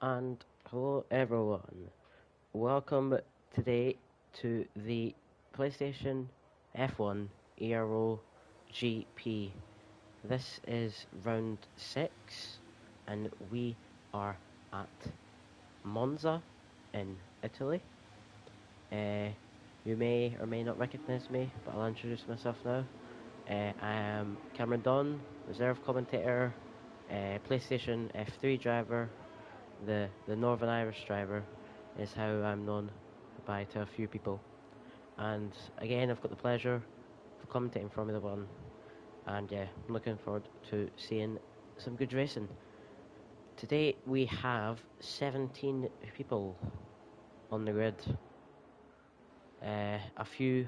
And hello everyone. Welcome today to the PlayStation F1 Ero GP. This is round 6 and we are at Monza in Italy. You may or may not recognise me, but I'll introduce myself now. I am Cameron Don, reserve commentator, PlayStation F3 driver. The Northern Irish driver is how I'm known by to a few people. And again, I've got the pleasure of commentating Formula One, and yeah, I'm looking forward to seeing some good racing. Today we have 17 people on the grid. A few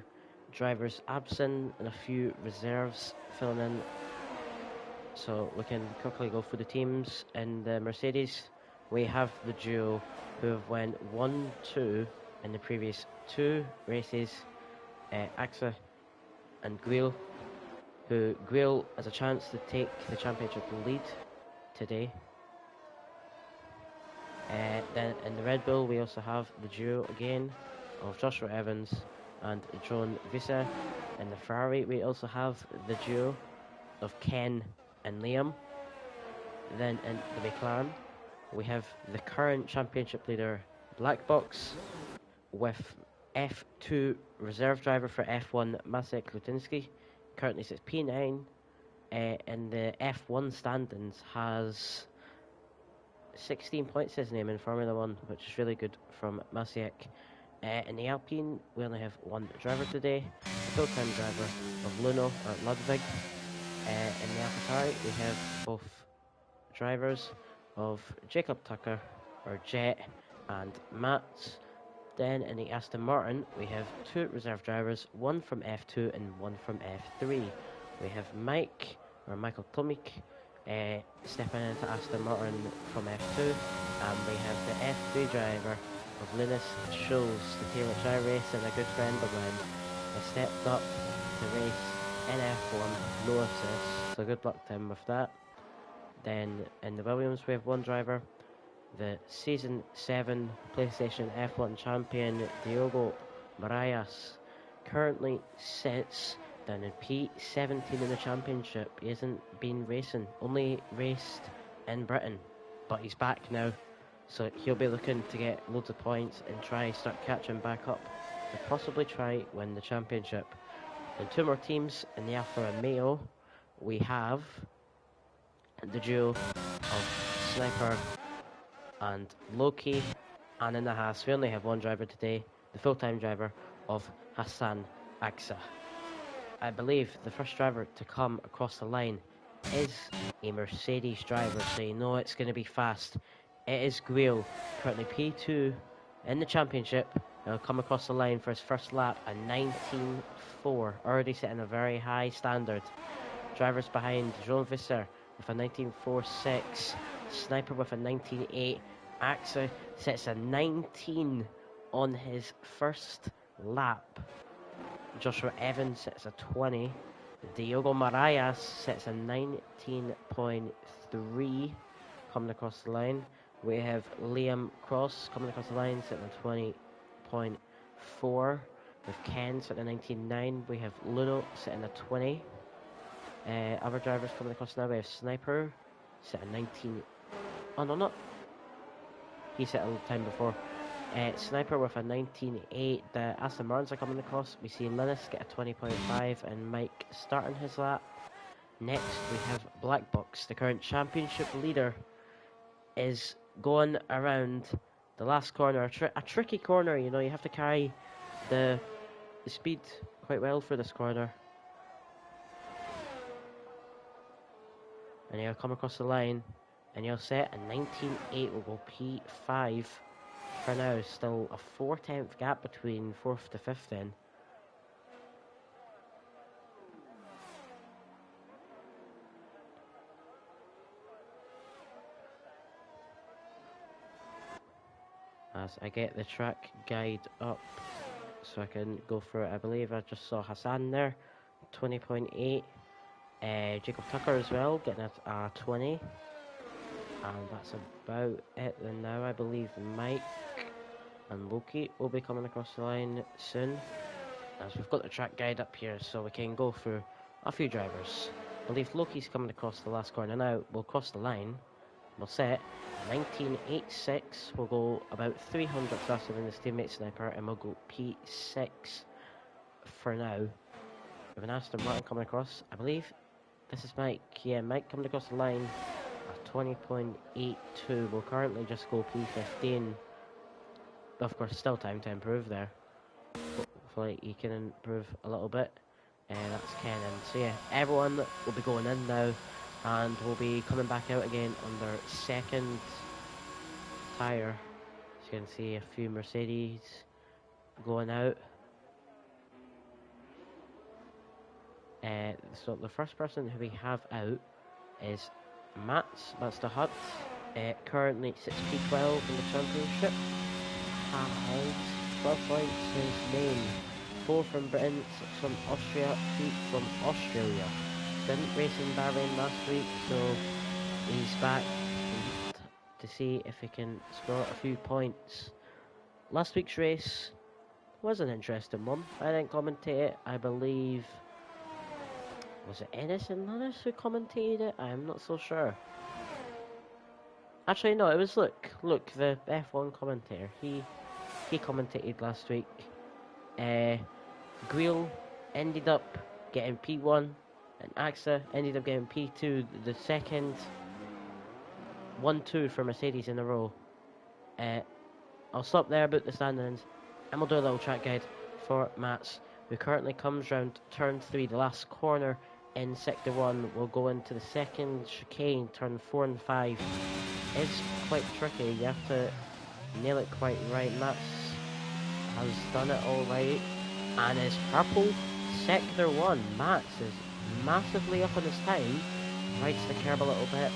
drivers absent and a few reserves filling in. So we can quickly go through the teams. In the Mercedes, we have the duo who have went 1-2 in the previous two races, Axa and Guil, who Guil has a chance to take the championship lead today. Then in the Red Bull, we also have the duo again of Joshua Evans and John Visser. In the Ferrari, we also have the duo of Ken and Liam. Then in the McLaren, we have the current championship leader, Black Box, with F2 reserve driver for F1, Maciej Lutiński, currently sits P9, and the F1 standings has 16 points his name in Formula 1, which is really good from Maciej. In the Alpine, we only have one driver today, the full-time driver of Ludwig. In the AlphaTauri, we have both drivers of Jacob Tucker, or Jet, and Mats. Then in the Aston Martin, we have two reserve drivers, one from F2 and one from F3. We have Michael Tomic, stepping into Aston Martin from F2, and we have the F3 driver of Linus Schulz, the team which I race and a good friend of mine, has stepped up to race in F1, no assists, so good luck to him with that. Then in the Williams, we have one driver, the Season 7 PlayStation F1 champion Diogo Marias, currently sits down in P17 in the championship. He hasn't been racing, only raced in Britain, but he's back now, so he'll be looking to get loads of points and try start catching back up to possibly try win the championship. And two more teams in the Alfa Romeo, we have the duo of Sniper and Loki, and in the Haas we only have one driver today, the full-time driver of Hassan Aksa. I believe the first driver to come across the line is a Mercedes driver, so you know it's going to be fast. It is Guil, currently P2 in the championship. He'll come across the line for his first lap at 19.4, already setting a very high standard. Drivers behind Jean Visser with a 19.46, Sniper with a 19.8, Axa sets a 19 on his first lap. Joshua Evans sets a 20. Diogo Marias sets a 19.3 coming across the line. We have Liam Cross coming across the line setting a 20.4. With Ken setting a 19.9. We have Luno setting a 20. Other drivers coming across now, we have Sniper set a 19. Oh no, not. He set a little time before. Sniper with a 19.8. The Aston Martins are coming across. We see Linus get a 20.5 and Mike starting his lap. Next we have Black Box, the current championship leader, is going around the last corner, a tricky corner. You know, you have to carry the speed quite well for this corner. And he'll come across the line and he'll set a 19.8, will go P5 for now. Still a 4/10 gap between 4th to 5th then. As I get the track guide up so I can go through it. I believe I just saw Hassan there, 20.8. Jacob Tucker as well, getting a 20. And that's about it then now. I believe Mike and Loki will be coming across the line soon, as we've got the track guide up here so we can go through a few drivers. I believe Loki's coming across the last corner now. We'll cross the line. We'll set 1986. We'll go about 300 faster than his teammate Sniper, and we'll go P6 for now. We have an Aston Martin coming across. I believe this is Mike. Yeah, Mike coming across the line at 20.82. We'll currently just go P15. But of course, still time to improve there. Hopefully he can improve a little bit. That's Ken. And so yeah, everyone will be going in now, and we'll be coming back out again on their second tyre. So you can see a few Mercedes going out. So the first person who we have out is That's the Hut. Currently 6P12 in the championship. Has 12 points since Maine. 4 from Britain, 6 from Austria, 3 from Australia. Didn't race in Bahrain last week, so he's back to see if he can score a few points. Last week's race was an interesting one. I didn't commentate it. I believe, was it Ennis and Lannis who commentated it? I'm not so sure. Actually, no, it was Luke, the F1 commentator. He commentated last week. Guil ended up getting P1, and AXA ended up getting P2, the second 1-2 for Mercedes in a row. I'll stop there about the standings, and we'll do a little track guide for Mats, who currently comes round turn 3, the last corner in sector 1. We'll go into the second chicane, turn 4 and 5. It's quite tricky, you have to nail it quite right. Mats has done it all right, and is purple sector 1. Mats is massively up on his time, rights the curb a little bit,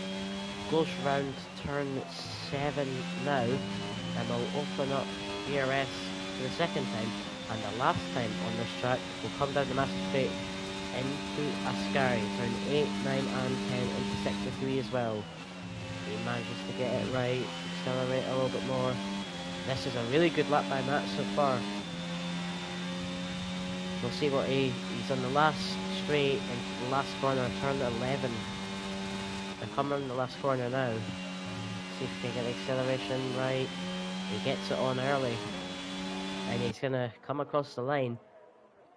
goes round turn 7 now, and will open up ERS for the second time, and the last time on this track. Will come down the massive straight into Ascari, turn 8, 9 and 10 into sector 3 as well. He manages to get it right, accelerate a little bit more. This is a really good lap by Matt so far. We'll see what he's on the last straight into the last corner, turn 11. They're coming on the last corner now. See if he can get the acceleration right. He gets it on early, and he's gonna come across the line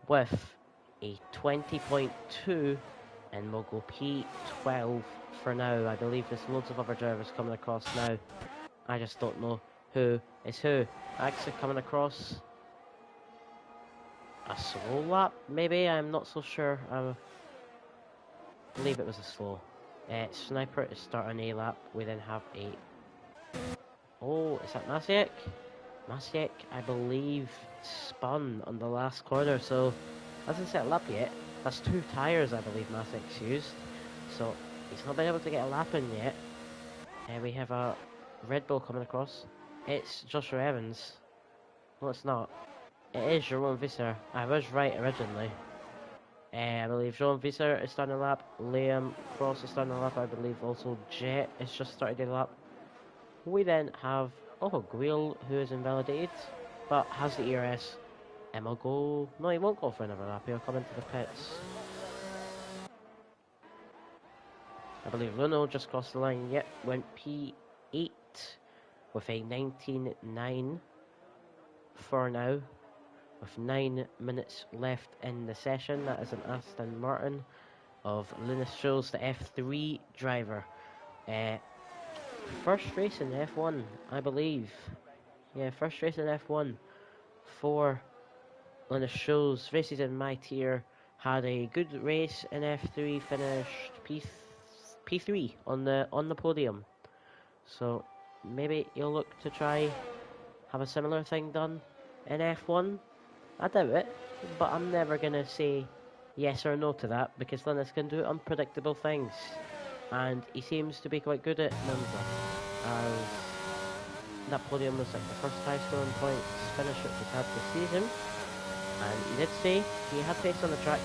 with a 20.2, and we'll go P12 for now. I believe there's loads of other drivers coming across now. I just don't know who is who. AXA coming across. A slow lap, maybe? I'm not so sure. I believe it was a slow. Sniper is starting a lap. We then have a... Oh, is that Masiek? Masiek, I believe, spun on the last corner, so hasn't set a lap yet. That's 2 tyres, I believe, Masiek's used. So he's not been able to get a lap in yet. We have a Red Bull coming across. It's Joshua Evans. No, it's not. It is Jerome Visser. I was right originally. I believe Jerome Visser is starting a lap. Liam Cross is starting a lap. I believe also Jet is just starting a lap. We then have Guil, who is invalidated, but has the ERS. And will go... No, he won't go for another lap. He'll come into the pits. I believe Luno just crossed the line. Yep, went P8 with a 19.9 for now. With 9 minutes left in the session. That is an Aston Martin of Linus Schulz, the F3 driver. First race in F1, I believe. Yeah, first race in F1 for Linus Schulz. Races in my tier. Had a good race in F3, finished P3 on the podium. So maybe you'll look to try have a similar thing done in F1. I doubt it, but I'm never going to say yes or no to that, because Linus can do unpredictable things, and he seems to be quite good at Monza, as that podium was like the first high scoring points finish that he's had this season, and he did say he had pace on the track,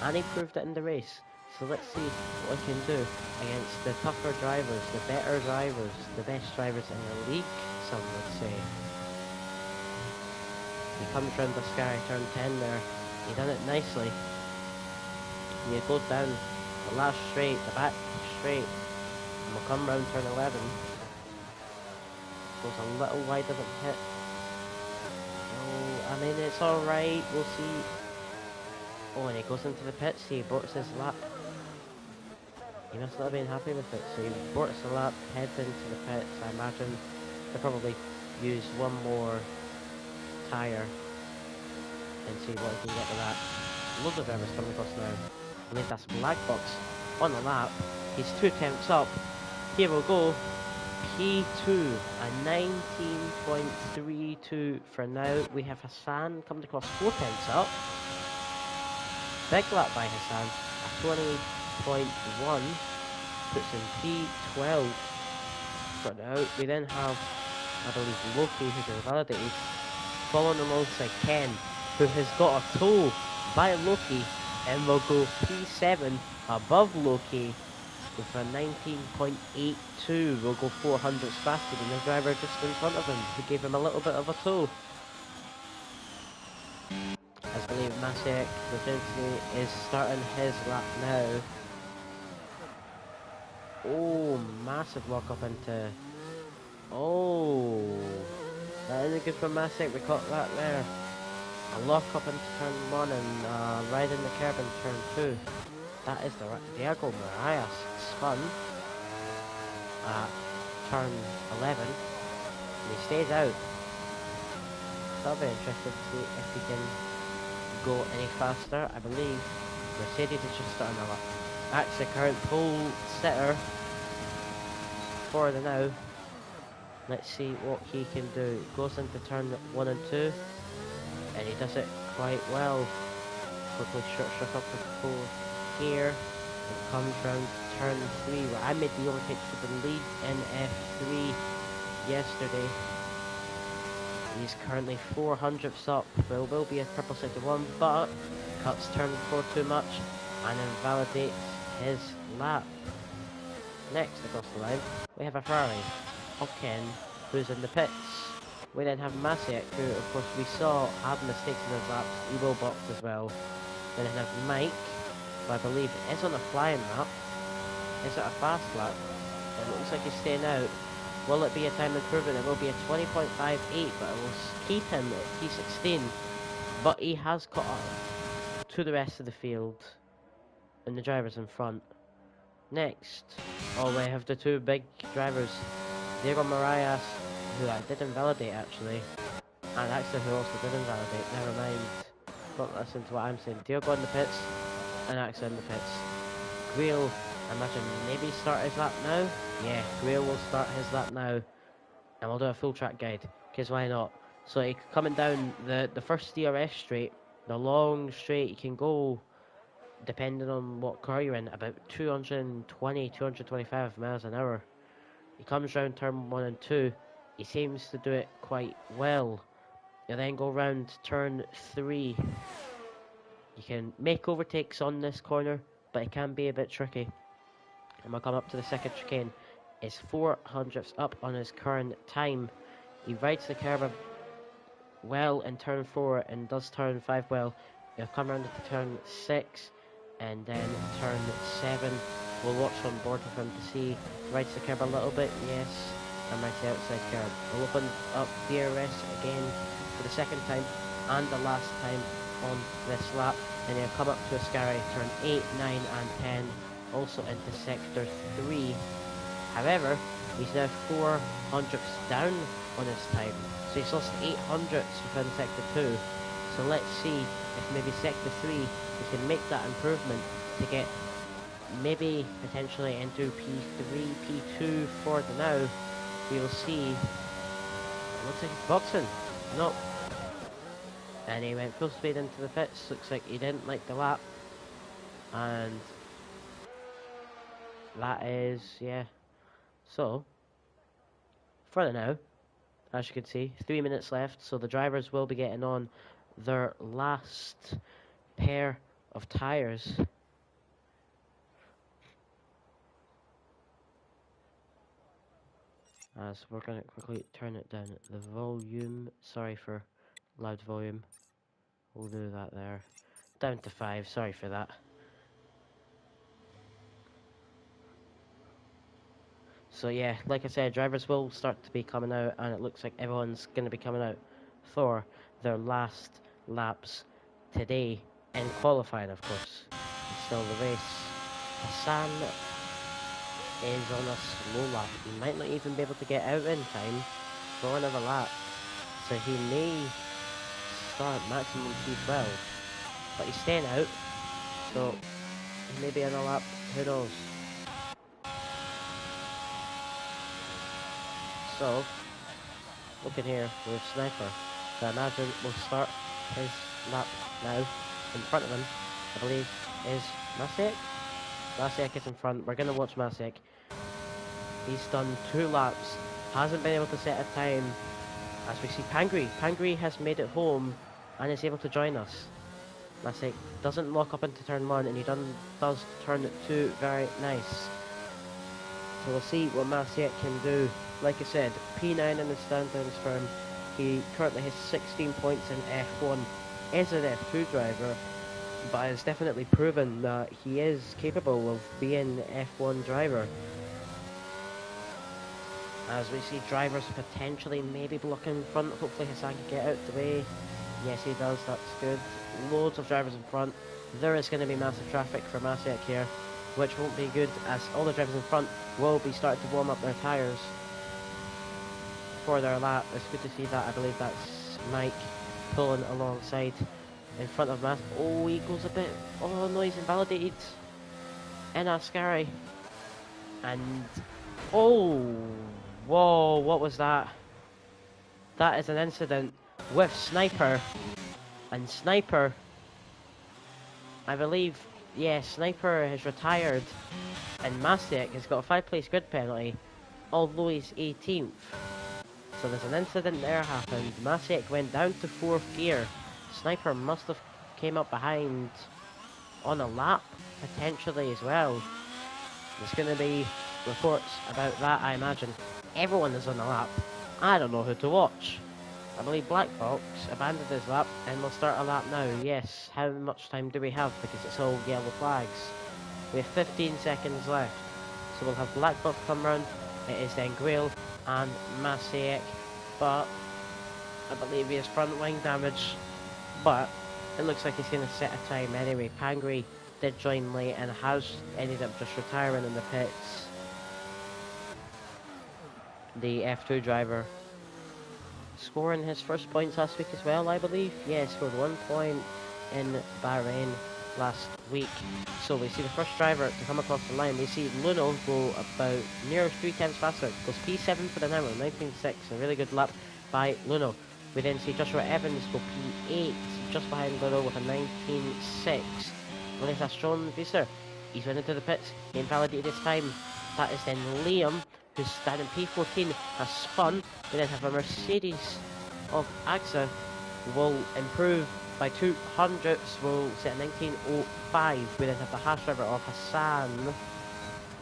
and he proved it in the race. So let's see what we can do against the tougher drivers, the better drivers, the best drivers in the league, some would say. He comes round the sky, turn 10 there. He done it nicely. And he goes down the last straight, the back straight. And we'll come round turn 11. Goes a little wide, doesn't hit. Oh, I mean, it's alright, we'll see. Oh, and he goes into the pits, he aborts his lap. He must not have been happy with it, so he aborts the lap, heads into the pits. I imagine they'll probably use one more tyre and see what he can get with that. Loads of drivers coming across now. I mean, that's black box on the lap. He's 2 tenths up. Here we'll go. P2, a 19.32 for now. We have Hassan coming across 4 tenths up. Big lap by Hassan, a 20.1, puts in P12 for now. We then have, I believe, Loki, who's been validated, following alongside Ken, who has got a tow by Loki, and will go P7 above Loki with a 19.82. Will go 400s faster than the driver just in front of him, who gave him a little bit of a tow. I believe Masek potentially is starting his lap now. Oh, massive lock up into... Oh, that isn't good for Masek. We caught that there. A lock up into turn 1 and right in the curb in turn 2. That is the Diego Marias spun at turn 11. And he stays out. So I'll be interested to see if he can go any faster. I believe Mercedes is just starting a lap. Actually, current pole sitter for the now. Let's see what he can do. Goes into turn 1 and 2, and he does it quite well. Quickly short up the pole here, and comes round turn 3, where I made the overtake for the lead in F3 yesterday. He's currently 400ths up. There will be a purple sector 1, but cuts turn 4 too much and invalidates his lap. Next across the line, we have a Ferrari of Ken, who's in the pits. We then have Masiek, who of course we saw had mistakes in his laps. He will box as well. Then we have Mike, who I believe is on a flying lap. Is it a fast lap? It looks like he's staying out. Will it be a time improvement? It will be a 20.58, but it will keep him at P16. But he has caught up to the rest of the field, and the drivers in front. Next, we have the 2 big drivers, Diego Marias, who I did invalidate actually, and Axel, who also did invalidate. Never mind, don't listen to what I'm saying. Diego in the pits, and Axel in the pits. Greil, I imagine maybe start his lap now. Yeah, Greil will start his lap now, and we'll do a full track guide, because why not? So he coming down the first DRS straight, the long straight, you can go, depending on what car you're in, about 220, 225 miles an hour. He comes round turn 1 and 2, he seems to do it quite well. You then go round turn 3. You can make overtakes on this corner, but it can be a bit tricky. And we'll come up to the second chicane. Is 400ths up on his current time. He rides the curb well in turn 4 and does turn 5 well. He'll come around to turn 6 and then turn 7. We'll watch on board with him to see. Rides the curb a little bit, yes. And rides the outside curb. We'll open up DRS again for the second time and the last time on this lap. And he'll come up to Ascari, turn 8, 9 and 10. Also into sector 3. However, he's now 400ths down on his time. So he's lost 800ths within sector 2. So let's see if maybe sector 3 he can make that improvement to get maybe potentially into P3, P2 for the now. We'll see. It looks like he's boxing. Nope. And he went full speed into the pits. Looks like he didn't like the lap. And that is, yeah. So, for the now, as you can see, 3 minutes left. So the drivers will be getting on their last pair of tyres. As we're going to quickly turn it down the volume. Sorry for loud volume. We'll do that there. Down to 5, sorry for that. So yeah, like I said, drivers will start to be coming out, and it looks like everyone's going to be coming out for their last laps today in qualifying, of course. It's still the race. Hassan is on a slow lap. He might not even be able to get out in time for another lap. So he may start maximum P12. But he's staying out. So he may be on a lap. Who knows? So, looking here with Sniper. So I imagine we'll start his lap now. In front of him, I believe, is Masiek. Masiek is in front. We're going to watch Masiek. He's done 2 laps. Hasn't been able to set a time. As we see Pangri. Pangri has made it home and is able to join us. Masiek doesn't lock up into turn 1 and he does turn 2 very nice. So we'll see what Masiek can do. Like I said, P9 in the standings for him. He currently has 16 points in F1. Is an F2 driver, but has definitely proven that he is capable of being an F1 driver. As we see drivers potentially maybe blocking in front. Hopefully Hassan can get out the way. Yes, he does. That's good. Loads of drivers in front. There is going to be massive traffic for Masiek here, which won't be good, as all the drivers in front will be starting to warm up their tyres for their lap. It's good to see that. I believe that's Mike pulling alongside in front of Mas. Oh, he goes a bit. Oh no, he's invalidated. Enna Scary. And oh, whoa, what was that? That is an incident with Sniper. And Sniper, I believe, yeah, Sniper has retired. And Masiek has got a 5-place grid penalty, although he's 18th. So there's an incident there happened. Masiek went down to 4th gear. Sniper must have came up behind on a lap, potentially as well. There's going to be reports about that, I imagine. Everyone is on a lap. I don't know who to watch. I believe Black Fox abandoned his lap and will start a lap now. Yes, how much time do we have? Because it's all yellow flags. We have 15 seconds left. So we'll have Black Fox come round. It is then Grail and Masiek. But I believe he has front wing damage. But it looks like he's going to set a time anyway. Pangri did join late and has ended up just retiring in the pits. The F2 driver scoring his first points last week as well, I believe. Yeah, scored 1 point in Bahrain last week. So we see the first driver to come across the line. We see Luno go about near 3 times faster. Goes P7 for the hour, 19.6. A really good lap by Luno. We then see Joshua Evans go P8, just behind Luno with a 19.6. Well, that's Sean Visser. He's went into the pits. He invalidated his time. That is then Liam, who's standing P14, has spun. We then have a Mercedes of AXA will improve by 2 hundredths, will set a 19.05. We then have the Haas driver of Hassan,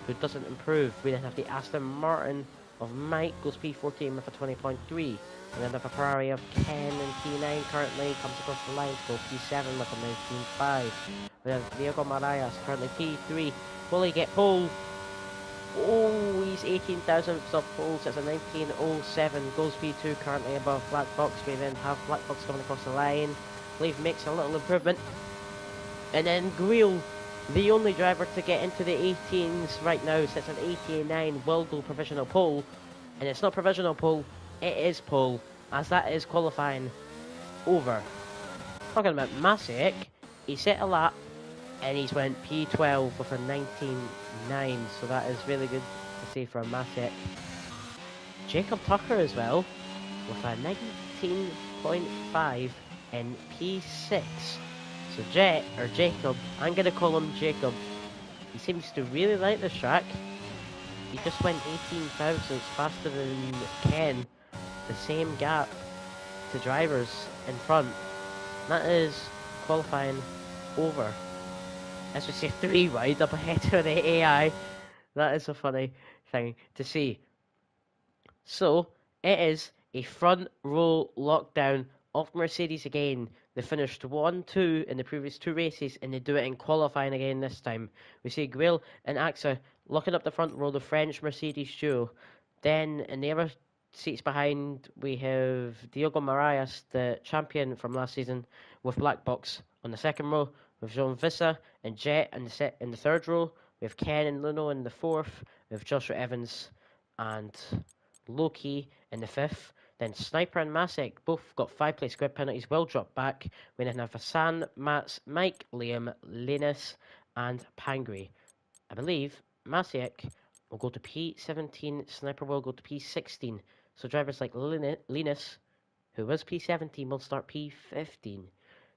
who doesn't improve. We then have the Aston Martin of Mike, goes P14 with a 20.3. And then the Ferrari of Ken and P9 currently comes across the line to go P7 with a 19.5. We have Diego Marias currently P3. Will he get pole? Oh, he's 18 thousandths off pole, so it's a 19.07. Goes P2 currently above Black Box. We then have Black Box coming across the line. I believe makes a little improvement. And then Greel, the only driver to get into the 18s right now, sits at 89, will go provisional pole. And it's not provisional pole, it is pole, as that is qualifying over. Talking about Masiek, he set a lap and he's went P12 with a 19.9, so that is really good to see from Masiek. Jacob Tucker as well, with a 19.5 in P6. So Jacob, I'm going to call him Jacob. He seems to really like this track. He just went 18 thousandths faster than Ken. The same gap to drivers in front. That is qualifying over. As we see 3 wide up ahead of the AI. That is a funny thing to see. So it is a front row lockdown of Mercedes again. They finished 1-2 in the previous two races, and they do it in qualifying again this time. We see Guil and Axa locking up the front row, the French Mercedes duo. Then in the other seats behind, we have Diogo Marias, the champion from last season, with Black Box on the second row, with Jean Vissa and Jet in the third row. We have Ken and Luno in the fourth. We have Joshua Evans and Loki in the fifth. Then Sniper and Masek both got 5 place grid penalties, will drop back. We then have Hassan, Mats, Mike, Liam, Linus, and Pangri. I believe Masek will go to P17, Sniper will go to P16. So drivers like Linus, who was P17, will start P15.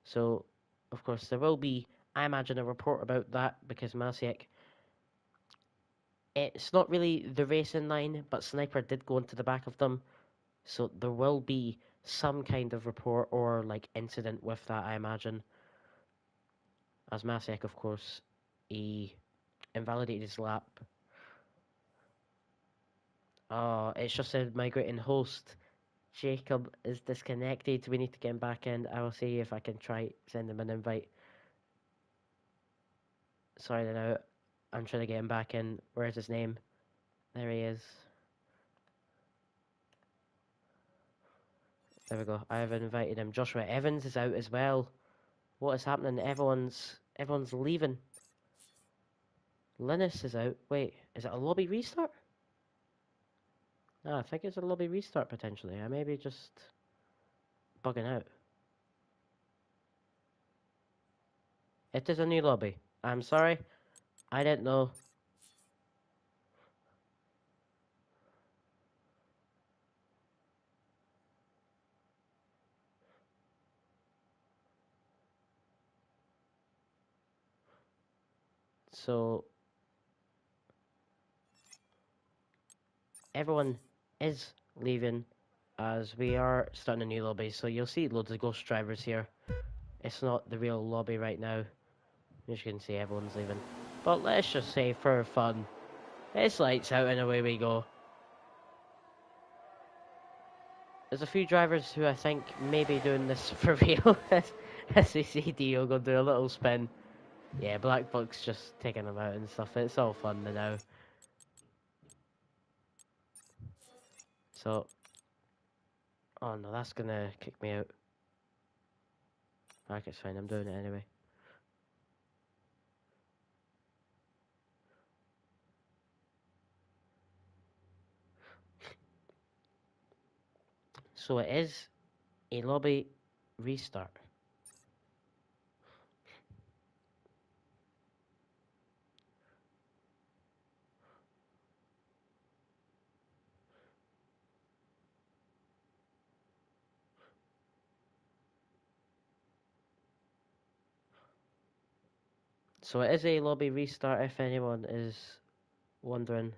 So, of course, there will be, I imagine, a report about that because Masek, it's not really the racing line, but Sniper did go into the back of them. So there will be some kind of report or like incident with that, I imagine. As Masek, of course, he invalidated his lap. Oh, it's just said migrating host. Jacob is disconnected. We need to get him back in. I will see if I can try send him an invite. Sorry now. I'm trying to get him back in. Where's his name? There he is. There we go. I have invited him. Joshua Evans is out as well. What is happening? Everyone's leaving. Linus is out. Wait, is it a lobby restart? No, I think it's a lobby restart potentially. I may be just bugging out. It is a new lobby. I'm sorry. I didn't know. So everyone is leaving as we are starting a new lobby. So you'll see loads of ghost drivers here. It's not the real lobby right now. As you can see, everyone's leaving. But let's just say for fun, it's lights out and away we go. There's a few drivers who I think may be doing this for real. As we see Diogo do a little spin. Yeah, Black Box just taking them out and stuff. It's all fun now. So, oh no, that's gonna kick me out. Alright, it's fine. I'm doing it anyway. So it is a lobby restart. So it is a lobby restart if anyone is wondering.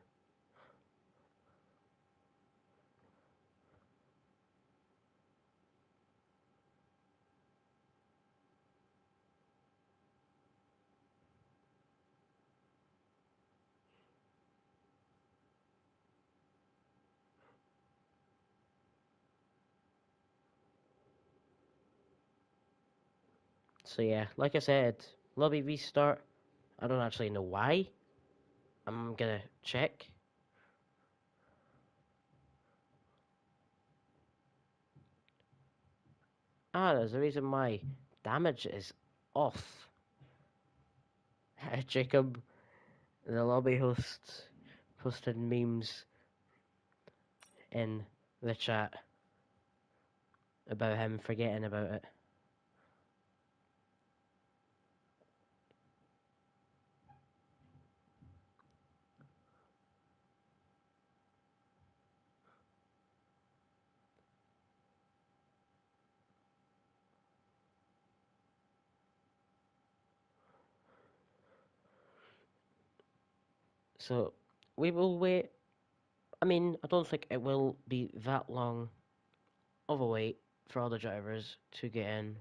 So yeah, like I said, lobby restart. I don't actually know why. I'm gonna check. Ah, there's a reason why. Damage is off. Jacob, the lobby host, posted memes in the chat about him forgetting about it. So we will wait. I mean, I don't think it will be that long of a wait for all the drivers to get in.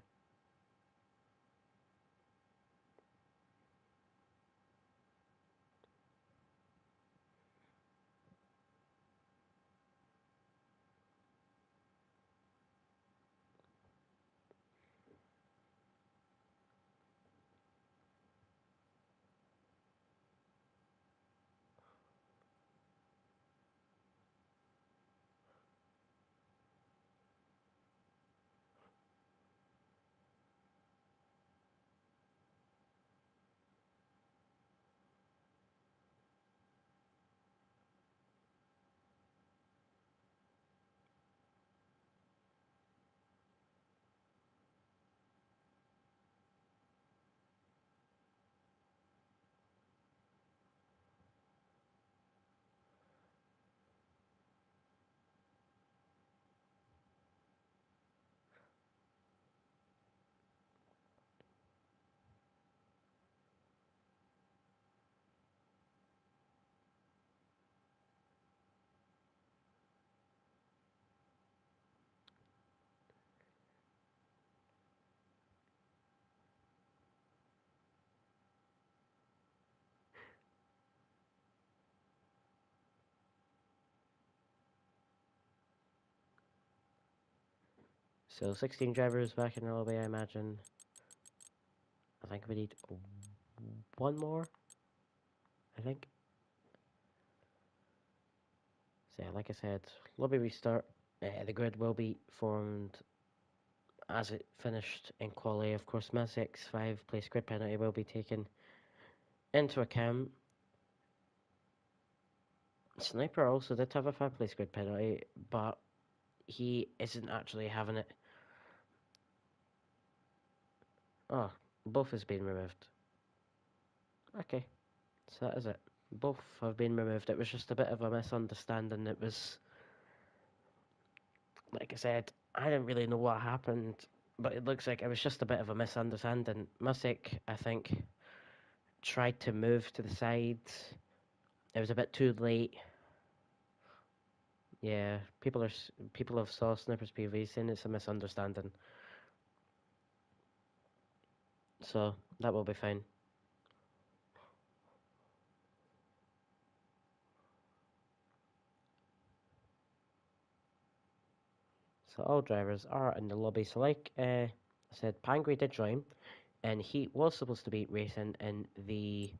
So 16 drivers back in the lobby, I imagine. I think we need one more, I think. So yeah, like I said, lobby restart. The grid will be formed as it finished in quali. Of course, Mazek's 5-place grid penalty will be taken into account. Sniper also did have a 5-place grid penalty, but he isn't actually having it. Oh, both has been removed. Okay, so that is it. Both have been removed. It was just a bit of a misunderstanding. It was, like I said, I didn't really know what happened, but it looks like it was just a bit of a misunderstanding. Musik, I think, tried to move to the side. It was a bit too late. Yeah, people have saw Snipper's PV saying it's a misunderstanding, so that will be fine. So all drivers are in the lobby. So like I said, Pangri did join, and he was supposed to be racing in the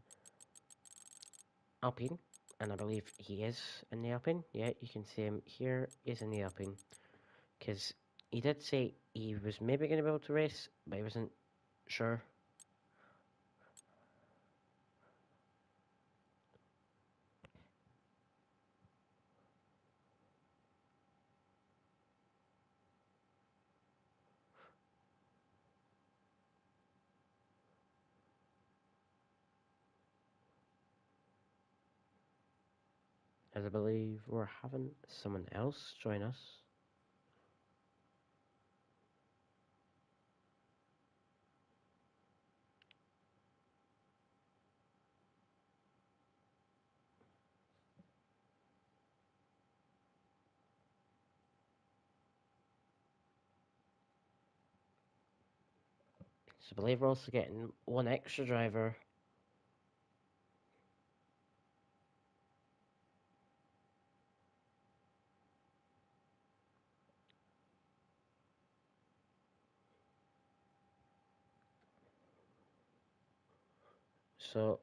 Alpine, and I believe he is in the Alpine. Yeah, you can see him here. He's in the Alpine, because he did say he was maybe going to be able to race, but he wasn't sure. As I believe we're having someone else join us. So I believe we're also getting one extra driver. So,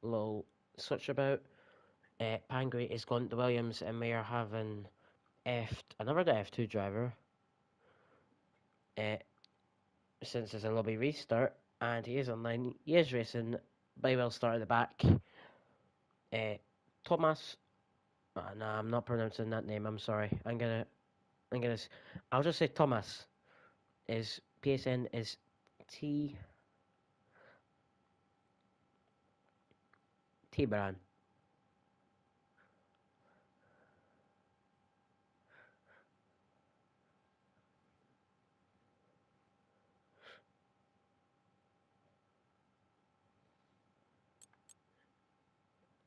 little switch about. Pangri is going to Williams, and we are having another F2 driver. Uh, since it's a lobby restart, and he is online. He is racing. By well start at the back. Uh, Thomas. No, I'm not pronouncing that name. I'm sorry. I'm gonna. I'll just say Thomas. Is PSN is T. T Brand.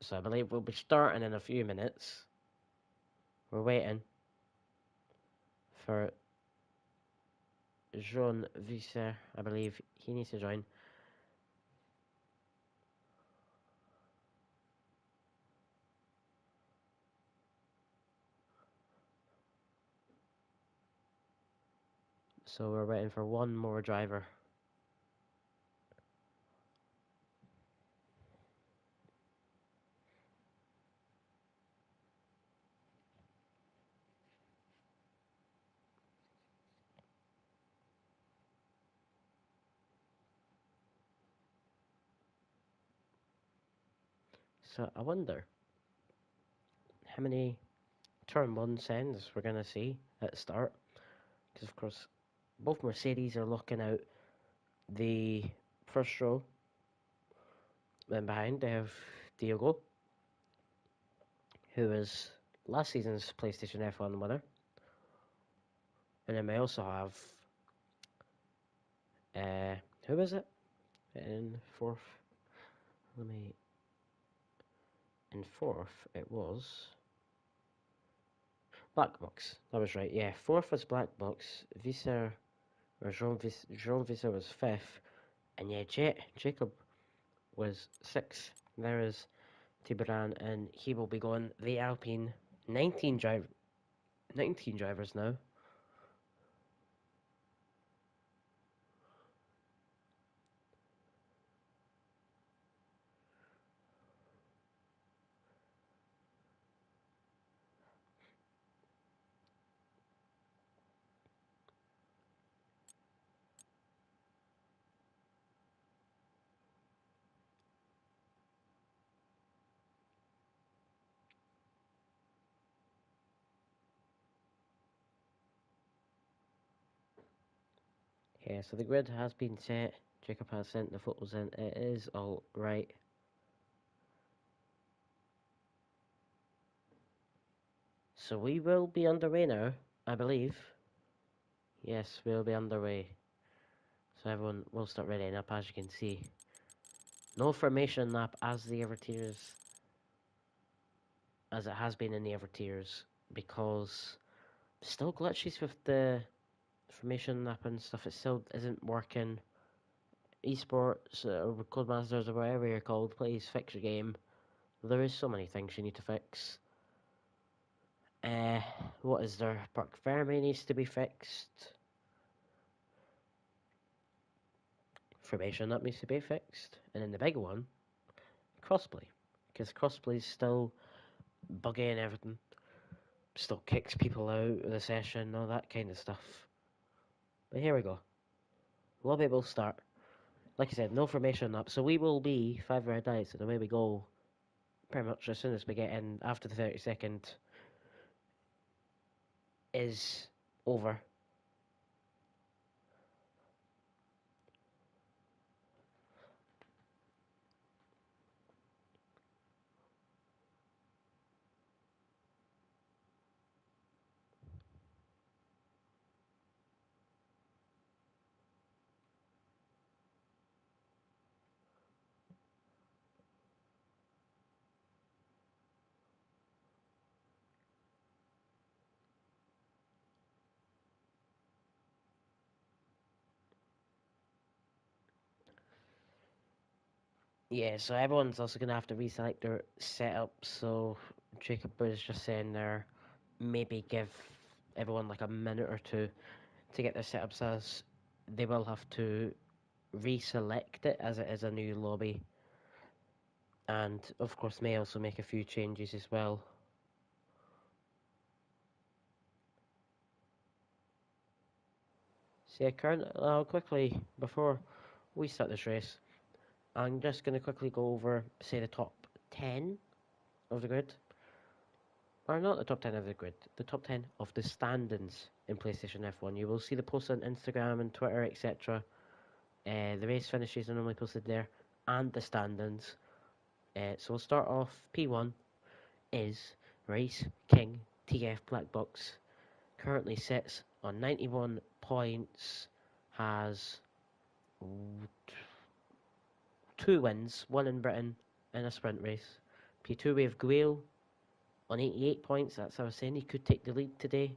So I believe we'll be starting in a few minutes. We're waiting for Jean Visser. I believe he needs to join. So we're waiting for one more driver. So I wonder how many turn one sends we're going to see at the start. Because, of course, both Mercedes are looking out the first row. Then behind they have Diogo, who is last season's PlayStation F1 winner. And then we also have, who is it? In fourth. In fourth, it was Black Box. That was right. Yeah, fourth was Black Box. Visser or Jean Visser was fifth, and yeah, Jacob was sixth. There is Tiburan, and he will be going the Alpine. 19 drivers now. Yeah, so the grid has been set. Jacob has sent the photos in. It is all right. So we will be underway now, I believe. Yes, we'll be underway. So everyone will start readying up, as you can see. No formation lap as the Ever Tiers, as it has been in the Ever Tiers, because still glitches with the formation lap and stuff. It still isn't working. Esports or Codemasters or whatever you're called, please fix your game. There is so many things you need to fix. Uh, what is there? Park Fermi needs to be fixed. Formation that needs to be fixed. And then the big one, crossplay. Because crossplay is still buggy and everything. Still kicks people out of the session, all that kind of stuff. But here we go. Lobby will start. Like I said, no formation up. So we will be 5 red lights, and away we go. Pretty much as soon as we get in, after the 30-second is over. Yeah, so everyone's also going to have to reselect their setup. So Jacob was just saying there, maybe give everyone like a minute or two to get their setups, as they will have to reselect it as it is a new lobby. And of course, may also make a few changes as well. So yeah, quickly, before we start this race, I'm just going to quickly go over, say, the top 10 of the grid. Or not the top 10 of the grid, the top 10 of the standings in PlayStation F1. You will see the posts on Instagram and Twitter, etc. The race finishes are normally posted there, and the standings. So we'll start off. P1 is Race King TF Black Box. Currently sits on 91 points, has 2 wins, 1 in Britain in a sprint race. P2 we have Guile on 88 points. That's how I was saying he could take the lead today.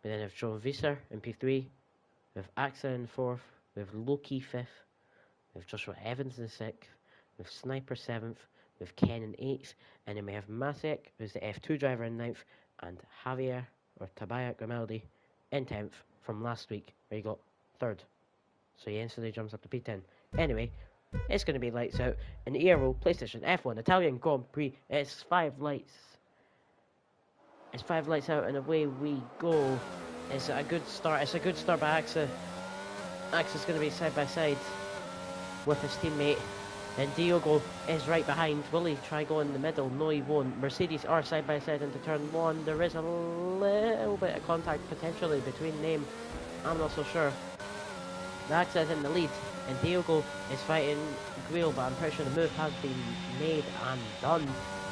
We then have John Visser in P3. We have Axa in 4th. We have Loki 5th. We have Joshua Evans in 6th. We have Sniper 7th. We have Ken in 8th. And then we have Masek, who's the F2 driver, in 9th. And Javier, or Tabaya Grimaldi, in 10th from last week, where he got 3rd. So he instantly jumps up to P10. Anyway, it's going to be lights out in the Ero PlayStation F1 Italian Grand Prix. It's 5 lights. It's 5 lights out and away we go. It's a good start. It's a good start by Axa. Axa's going to be side by side with his teammate. And Diogo is right behind. Will he try go in the middle? No, he won't. Mercedes are side by side into turn 1. There is a little bit of contact potentially between them. I'm not so sure. Axa is in the lead, and Diogo is fighting Guile, but I'm pretty sure the move has been made and done.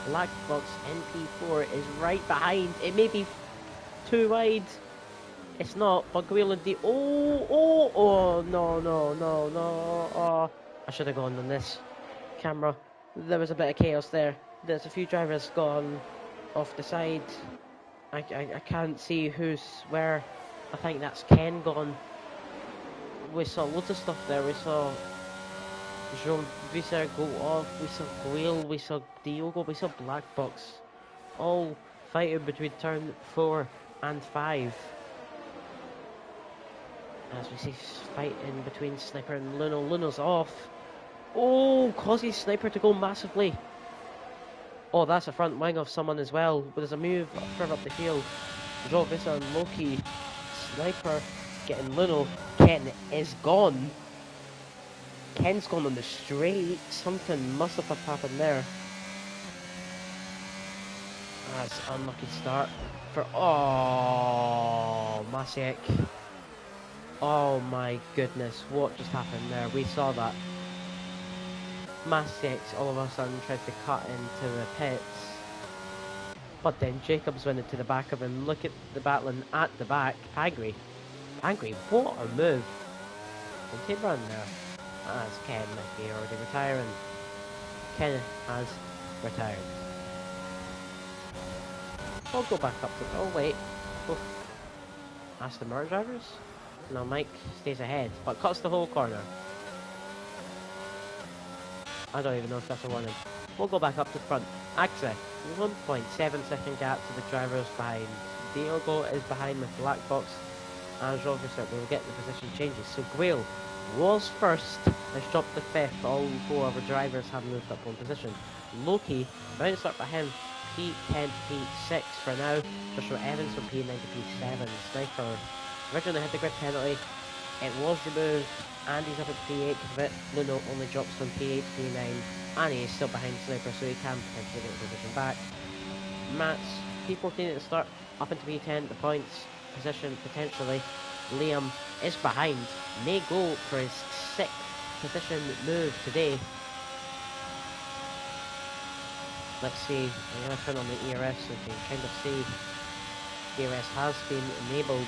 Black Box NP4 is right behind. It may be too wide. It's not, but Guile and no. I should have gone on this camera. There was a bit of chaos there. There's a few drivers gone off the side. I can't see who's where. I think that's Ken gone. We saw loads of stuff there. We saw Jean Visser go off. We saw Guile. We saw Diogo. We saw Black Box. All fighting between turn 4 and 5. As we see fighting between Sniper and Luno. Luno's off. Oh, causes Sniper to go massively. Oh, that's a front wing of someone as well. But there's a move further up the field. Jean Visser and Loki. Sniper getting Luno. Ken is gone. Ken's gone on the straight. Something must have happened there. That's unlucky start for Masek. Oh my goodness, what just happened there? We saw that. Masiek all of a sudden tried to cut into the pits, but then Jacobs went into the back of him. Look at the battling at the back. Pagri, what a move! And keep running there. As Ken might be already retiring. Ken has retired. We'll go back up to. Oh wait. Oof. Aston Martin drivers? No, Mike stays ahead, but cuts the whole corner. I don't even know if that's a warning. We'll go back up to the front. Axa, 1.7-second gap to the drivers behind. Diogo is behind with Black Box, and Jean-Victor will get the position changes. So Guile was first, has dropped to fifth. All four of our drivers have moved up one position. Loki bounced up by him, P10 to P6 for now. Joshua Evans from P9 to P7. Sniper originally had the grid penalty. It was removed, and he's up at P8 of it. Luno only drops from P8 to P9, and he is still behind Sniper, so he can potentially get the position back. Matt's P14 at the start, up into P10, the points position potentially. Liam is behind, may go for his 6th position move today. Let's see, I'm going to turn on the ERS so we can kind of see ERS has been enabled.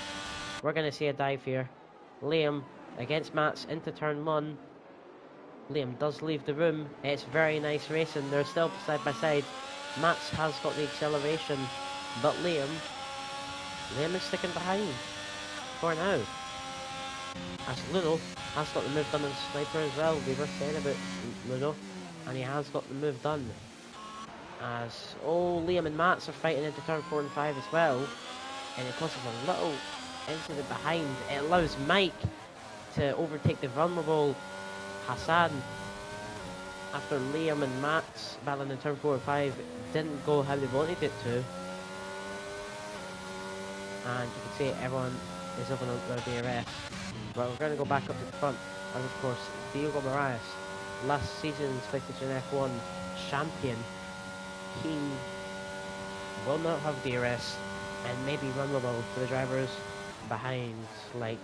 We're going to see a dive here. Liam against Mats into turn 1. Liam does leave the room. It's very nice racing. They're still side by side. Mats has got the acceleration, but Liam is sticking behind for now. As Luno has got the move done on Sniper as well. We were saying about Luno, and he has got the move done. As Liam and Mats are fighting into turn 4 and 5 as well, and it causes a little incident behind. It allows Mike to overtake the vulnerable Hassan after Liam and Max battling in turn 4 and 5 didn't go how they wanted it to. And you can see everyone is up on their DRS. But we're going to go back up to the front. And of course, Diogo Moraes, last season's PlayStation F1 champion, he will not have DRS and may be vulnerable to the drivers behind, like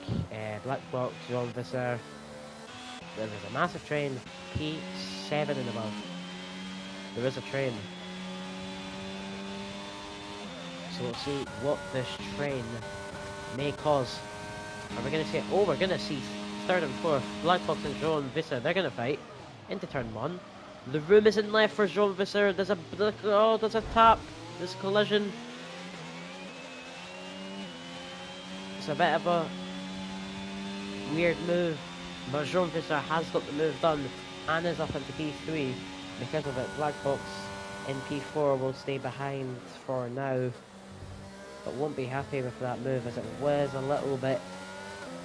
Black Box, John Visser. There's a massive train, P7 and above. There is a train. So we'll see what this train may cause. Are we going to see? Oh, we're going to see third and fourth. Black Box and John Visser. They're going to fight into turn 1. The room isn't left for John Visser. There's a tap. There's a collision. It's a bit of a weird move, but Jean Visser has got the move done and is up into P3 because of it. Black Box in P4 will stay behind for now, but won't be happy with that move as it was a little bit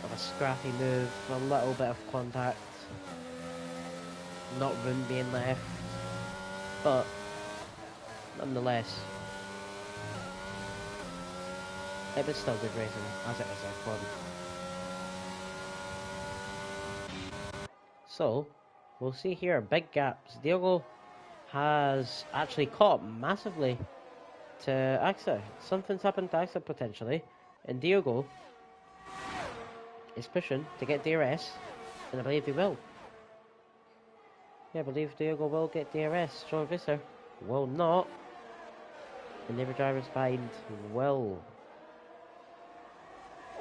of a scrappy move, a little bit of contact, not room being left, but nonetheless it was still good racing as it is F1. So we'll see here big gaps. Diogo has actually caught massively to AXA. Something's happened to AXA potentially, and Diogo is pushing to get DRS, and I believe he will. Yeah, I believe Diogo will get DRS. Jean Visser will not. The neighbour drivers behind will.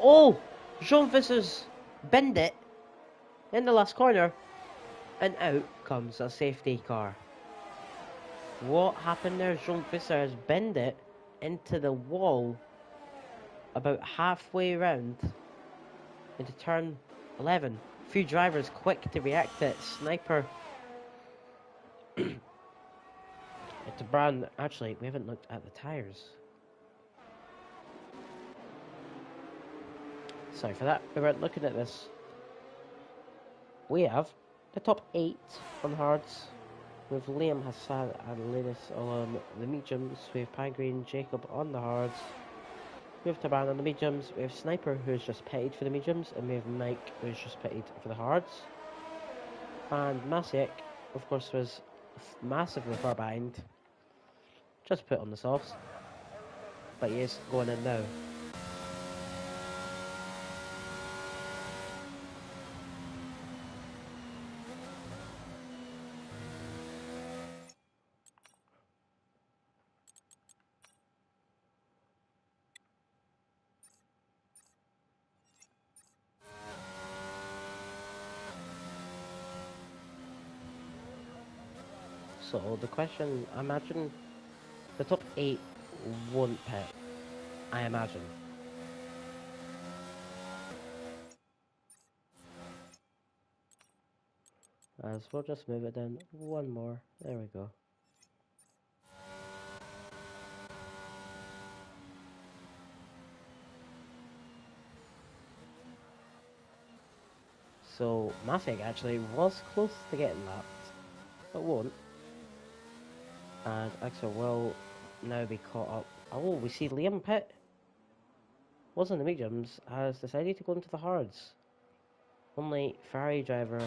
Oh! Jean Visser's bend it in the last corner, and out comes a safety car. What happened there? Jean Visser has bend it into the wall about halfway round into turn 11. Few drivers quick to react to it. Sniper to Brand. Actually, we haven't looked at the tyres. Sorry for that. We weren't looking at this. We have the top 8 on hards, with Liam, Hassan and Linus on the mediums. We have Pangre and Jacob on the hards. We have Taban on the mediums. We have Sniper, who's just pitted for the mediums, and we have Mike, who's just pitted for the hards. And Masiek, of course, was massively far behind. Just put on the softs, but he is going in now. So the question, I imagine the top 8 won't pit, I imagine. As we'll just move it down one more. There we go. So Masick actually was close to getting that, but won't. And Axel will now be caught up. Oh, we see Liam pit. Was in the mediums, has decided to go into the hards. Only Ferrari driver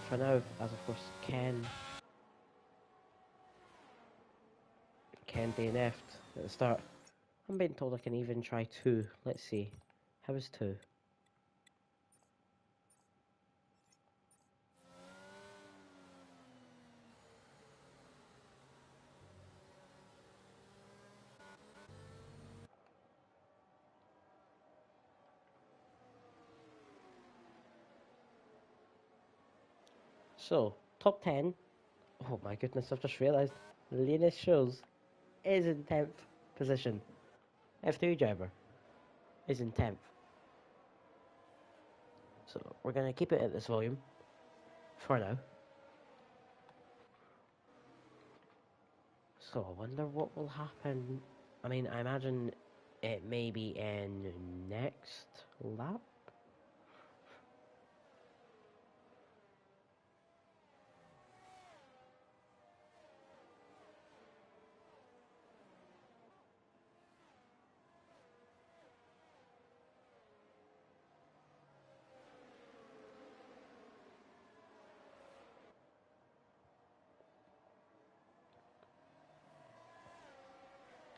for now, as of course Ken DNF'd at the start. I'm being told I can even try 2. Let's see. How is 2? So, top 10. Oh my goodness, I've just realised Linus Schulz is in 10th position. F3 driver is in 10th. So, we're going to keep it at this volume for now. So, I wonder what will happen. I mean, I imagine it may be in next lap.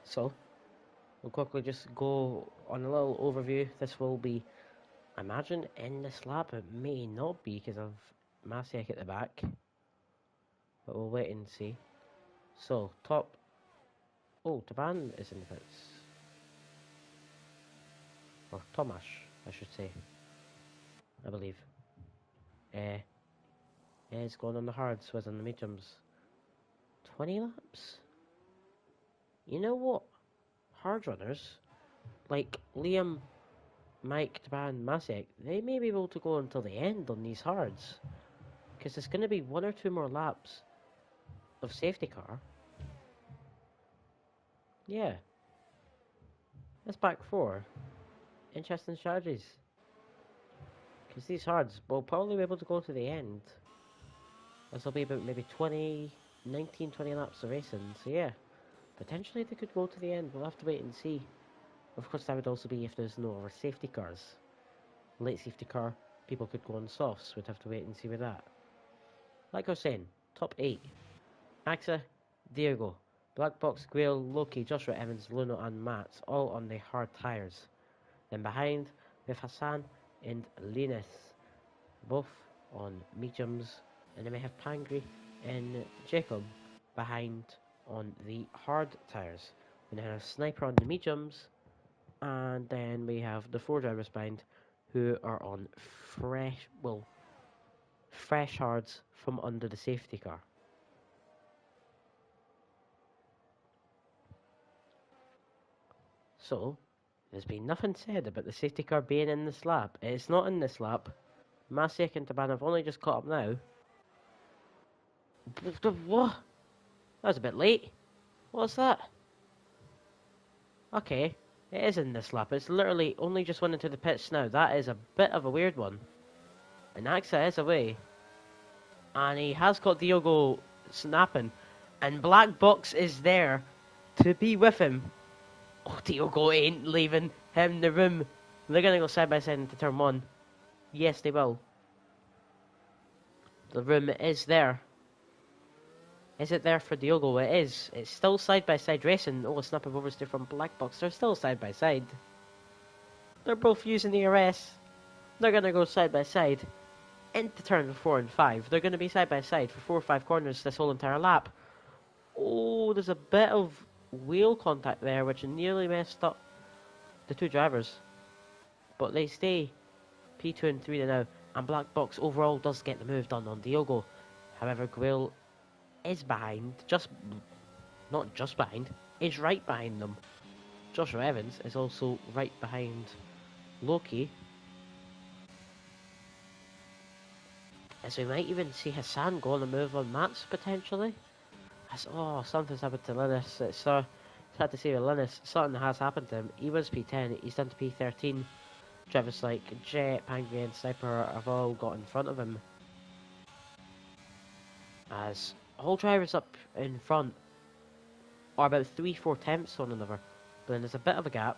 So, we'll quickly just go on a little overview. This will be, I imagine, in this lap. It may not be because of Masiek at the back, but we'll wait and see. So, top. Oh, Taban is in the pits. Or Tomasz, I should say. I believe. It's going on the hards, was on the mediums. 20 laps? You know what? Hard runners, like Liam, Mike, Taban, Masiek, they may be able to go until the end on these hards. Because there's going to be 1 or 2 more laps of safety car. Yeah. That's back 4. Interesting strategies. Because these hards will probably be able to go to the end. This will be about maybe 19, 20 laps of racing. So yeah, potentially they could go to the end. We'll have to wait and see. Of course, that would also be if there's no other safety cars. Late safety car, people could go on softs. We'd have to wait and see with that. Like I was saying, top 8. AXA, Diego, Black Box, Grail, Loki, Joshua Evans, Luno and Matt, all on the hard tyres. Then behind, we have Hassan and Linus, both on mediums. And then we have Pangri and Jacob behind on the hard tyres. We then have Sniper on the mediums. And then we have the 4 drivers behind who are on fresh hards from under the safety car. So, there's been nothing said about the safety car being in this lap. It's not in this lap. Masiek and Taban have only just caught up now. What? That was a bit late. What's that? Okay, it is in this lap. It's literally only just went into the pits now. That is a bit of a weird one. And Axa is away. And he has got Diogo snapping. And Black Box is there to be with him. Oh, Diogo ain't leaving him the room. They're going to go side by side into turn 1. Yes, they will. The room is there. Is it there for Diogo? It is. It's still side by side racing. Oh, a snap of oversteer from Black Box. They're still side by side. They're both using the ERS. They're going to go side by side into turn 4 and 5. They're going to be side by side for 4 or 5 corners this whole entire lap. Oh, there's a bit of wheel contact there, which nearly messed up the 2 drivers. But they stay P2 and 3 now. And Black Box overall does get the move done on Diogo. However, Grail is behind, not just behind, is right behind them. Joshua Evans is also right behind Loki. As we might even see Hassan go on a move on Mats potentially. Something's happened to Linus. It's sad to see with Linus. Something has happened to him. He was P10, he's down to P13. Drivers like Jet, Pangry and Sniper have all got in front of him. As all drivers up in front are about 3-4 tenths on another. But then there's a bit of a gap.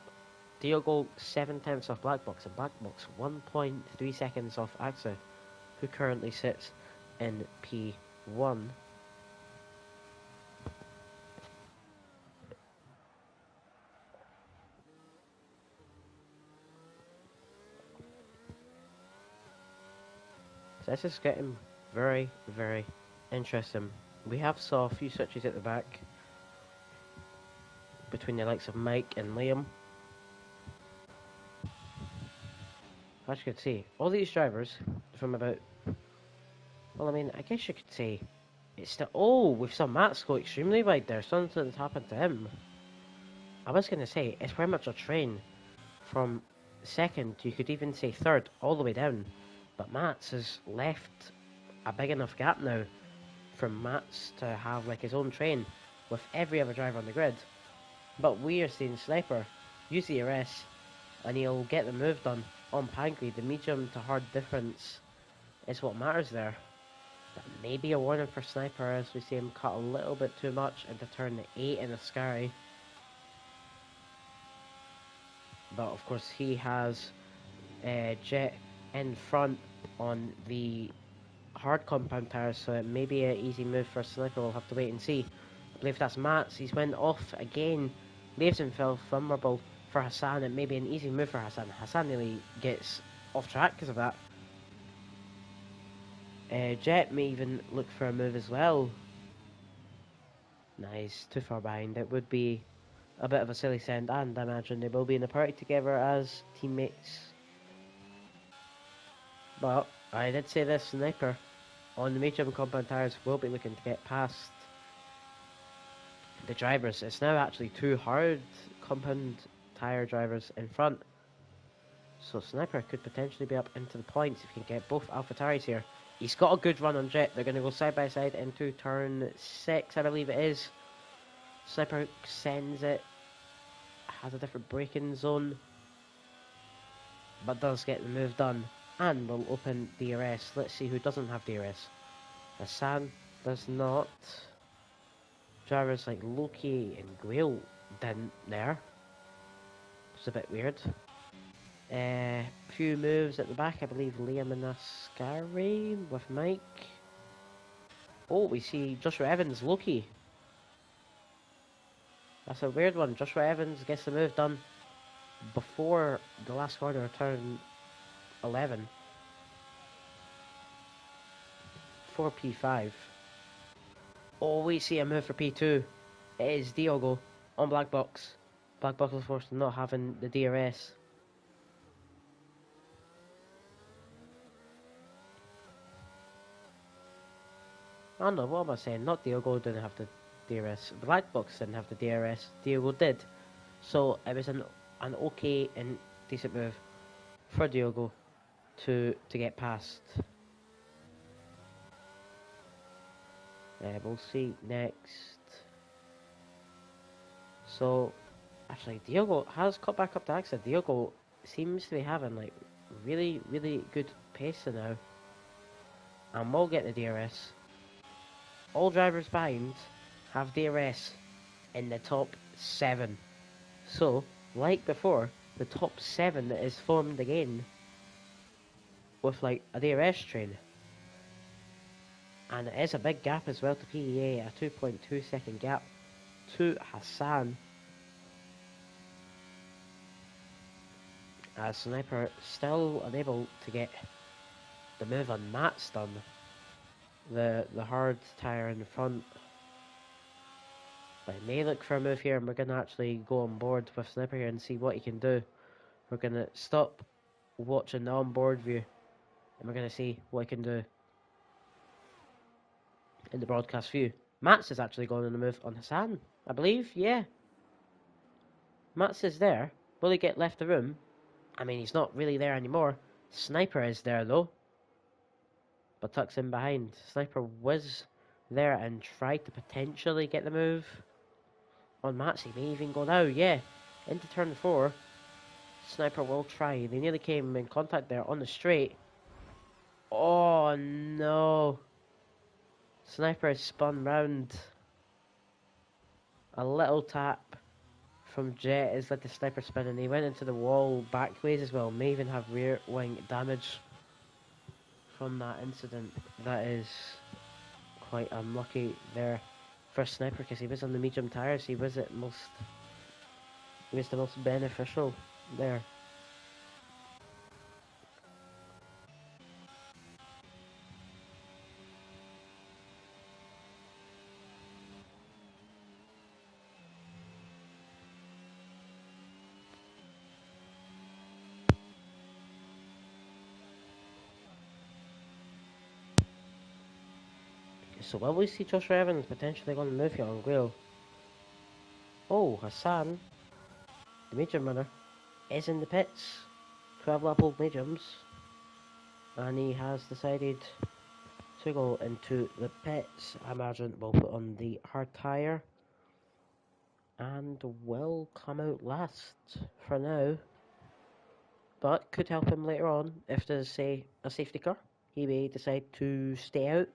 Diogo 7 tenths off Black Box, and Black Box 1.3 seconds off Axa, who currently sits in P1. So this is getting very, very interesting. We have saw a few switches at the back between the likes of Mike and Liam. As you could see, all these drivers from about, well, I mean, I guess you could say it's the, we've saw Matt's go extremely wide there. Something's happened to him. I was going to say, it's very much a train from second, you could even say third, all the way down. But Matt's has left a big enough gap now for Matt's to have like his own train with every other driver on the grid. But we are seeing Sniper use the RS and he'll get the move done on Pangry. The medium to hard difference is what matters there. But maybe a warning for Sniper as we see him cut a little bit too much into turn 8 in the sky. But of course he has Jet in front on the hard compound tires, so it may be an easy move for Sniper. We'll have to wait and see. I believe that's Mats. He's went off again. Leaves himself vulnerable for Hassan. It may be an easy move for Hassan. Hassan nearly gets off track because of that. Jet may even look for a move as well. Nice, too far behind. It would be a bit of a silly send, and I imagine they will be in the party together as teammates. But I did say this, Sniper on the medium compound tires will be looking to get past the drivers. It's now actually 2 hard compound tire drivers in front. So Sniper could potentially be up into the points if he can get both AlphaTaris here. He's got a good run on Jet. They're going to go side by side into turn 6, I believe it is. Sniper sends it. Has a different braking zone. But does get the move done. And will open DRS. Let's see who doesn't have DRS. Hassan does not. Drivers like Loki and Gwail didn't there. It's a bit weird. Few moves at the back. I believe Liam and Ascari with Mike. Oh, we see Joshua Evans, Loki. That's a weird one. Joshua Evans gets the move done before the last corner, turn 11. For P5. Oh, we see a move for P2. It is Diogo on Black Box. Black Box, of course, not having the DRS. Oh no, what am I saying? Not Diogo didn't have the DRS. Black Box didn't have the DRS. Diogo did. So it was an okay and decent move for Diogo to get past. We'll see next. So actually Diogo has cut back up to Axa. Diogo seems to be having like really, really good pace now. And we'll get the DRS. All drivers behind have DRS in the top 7. So, like before, the top 7 is formed again with like a DRS train. And it is a big gap as well to PEA, a 2.2 second gap to Hassan. As Sniper still unable to get the move on Matt's done. The hard tyre in the front. But he may look for a move here, and we're going to actually go on board with Sniper here and see what he can do. We're going to stop watching the on-board view, and we're going to see what he can do in the broadcast view. Mats is actually going on the move on Hassan, I believe. Yeah, Mats is there. Will he get left the room? I mean, he's not really there anymore. Sniper is there though, but tucks in behind. Sniper was there and tried to potentially get the move on Mats. He may even go now. Yeah, into turn 4. Sniper will try. They nearly came in contact there on the straight. Oh no. Sniper is spun round. A little tap from Jet is let the sniper spin, and he went into the wall backways as well. May even have rear wing damage from that incident. That is quite unlucky there for Sniper, because he was on the medium tires. He was the most beneficial there. So will we see Joshua Evans potentially going to move here on Grail? Oh, Hassan, the medium runner, is in the pits. 12 level mediums. And he has decided to go into the pits. I imagine we'll put on the hard tyre. And will come out last for now. But could help him later on if there's, say, a safety car. He may decide to stay out.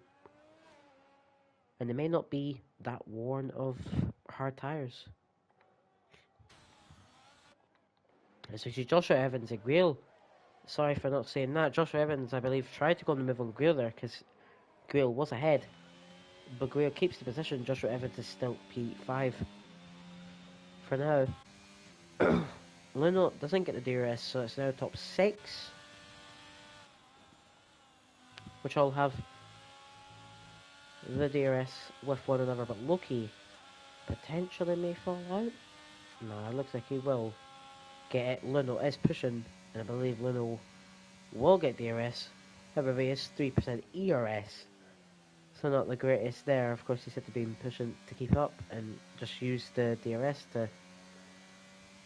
And they may not be that worn of hard tyres. So you see Joshua Evans at Grail. Sorry for not saying that. Joshua Evans, I believe, tried to go on the move on Grail there because Grail was ahead. But Grail keeps the position. Joshua Evans is still P5 for now. Luno doesn't get the DRS, so it's now top 6. Which all have the DRS with one another, but Loki potentially may fall out. No, it looks like he will get it. Luno is pushing, and I believe Luno will get DRS. However, he is 3% ERS, so not the greatest there. Of course, he said to be pushing to keep up and just use the DRS to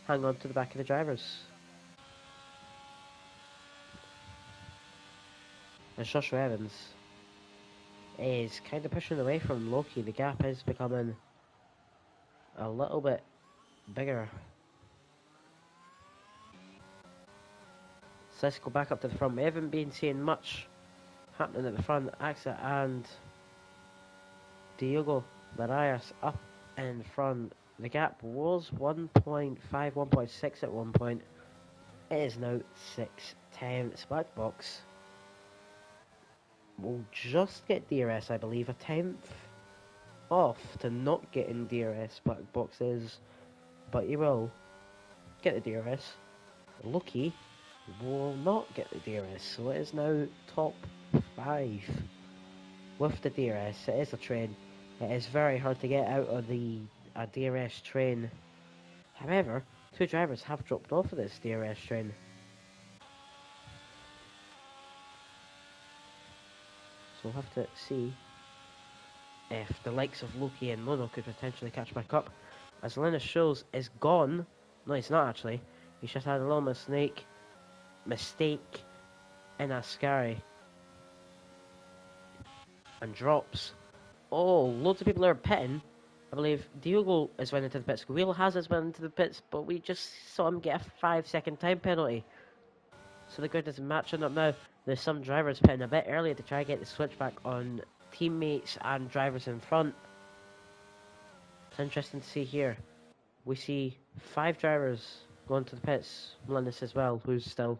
hang on to the back of the drivers. And Joshua Evans is kind of pushing away from Loki. The gap is becoming a little bit bigger. So let's go back up to the front. We haven't been seeing much happening at the front. Axa and Diogo Marias up in front. The gap was 1.5, 1.6 at one point. It is now 6:10. Sparkbox will just get DRS, I believe, a 10th off to not getting DRS. Sparkbox is, but he will get the DRS. Lucky will not get the DRS, so it is now top 5 with the DRS. It is a train. It is very hard to get out of a DRS train. However, 2 drivers have dropped off of this DRS train. So we'll have to see if the likes of Loki and Mono could potentially catch back up. As Linus shows is gone. No, he's not actually. He's just had a little mistake in Ascari. And drops. Oh, loads of people are pitting. I believe Diogo is went into the pits. Wheel has went into the pits, but we just saw him get a 5-second time penalty. So the grid is matching up now. There's some drivers pitting a bit earlier to try and get the switch back on teammates and drivers in front. It's interesting to see here. We see 5 drivers going to the pits. Linus as well, who's still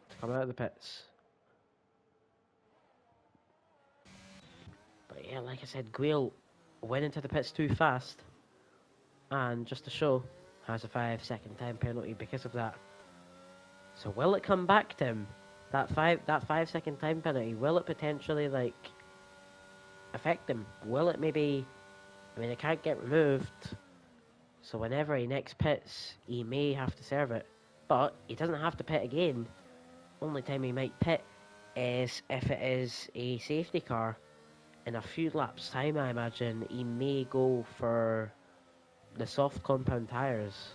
to come out of the pits. But yeah, like I said, Guile went into the pits too fast, and just to show, has a 5-second time penalty because of that. So will it come back to him? That 5-second time penalty, will it potentially affect him? Will it maybe? I mean, it can't get removed. So whenever he next pits, he may have to serve it, but he doesn't have to pit again. Only time he might pit is if it is a safety car. in a few laps' time, I imagine he may go for the soft compound tyres.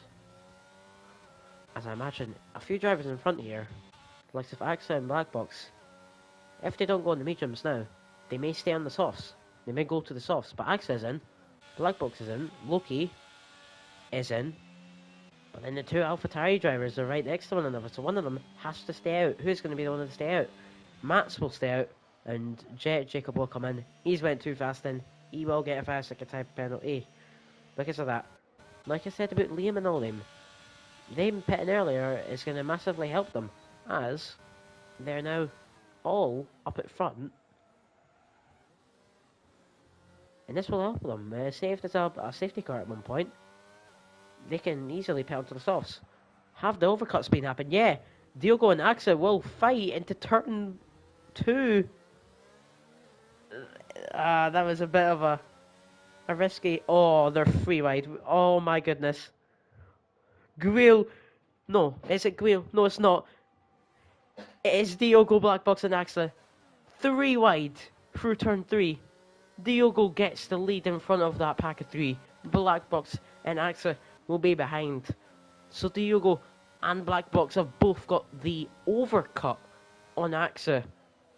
As I imagine a few drivers in front here, like if AXA and Black Box, if they don't go on the mediums now, they may stay on the softs. They may go to the softs, but AXA is in, Black Box is in, Loki is in, but then the two AlphaTauri drivers are right next to one another, so one of them has to stay out. Who's going to be the one to stay out? Mats will stay out, and Jacob will come in. He's went too fast in. He will get a 5-second time penalty because of that. Like I said about Liam and all them pitting earlier is going to massively help them, as they're now all up at front, and this will help them. Say if there's a safety car at one point, they can easily pit onto the softs. Have the overcut speed happen. Yeah, Diogo and AXA will fight into turn 2. That was a bit of a risky. Oh, they're free wide. Oh my goodness. Guil. No, is it Guil? No, it's not. It is Diogo, Black Box, and AXA. 3 wide through turn 3. Diogo gets the lead in front of that pack of 3. Black Box and AXA will be behind. So Diogo and Black Box have both got the overcut on AXA.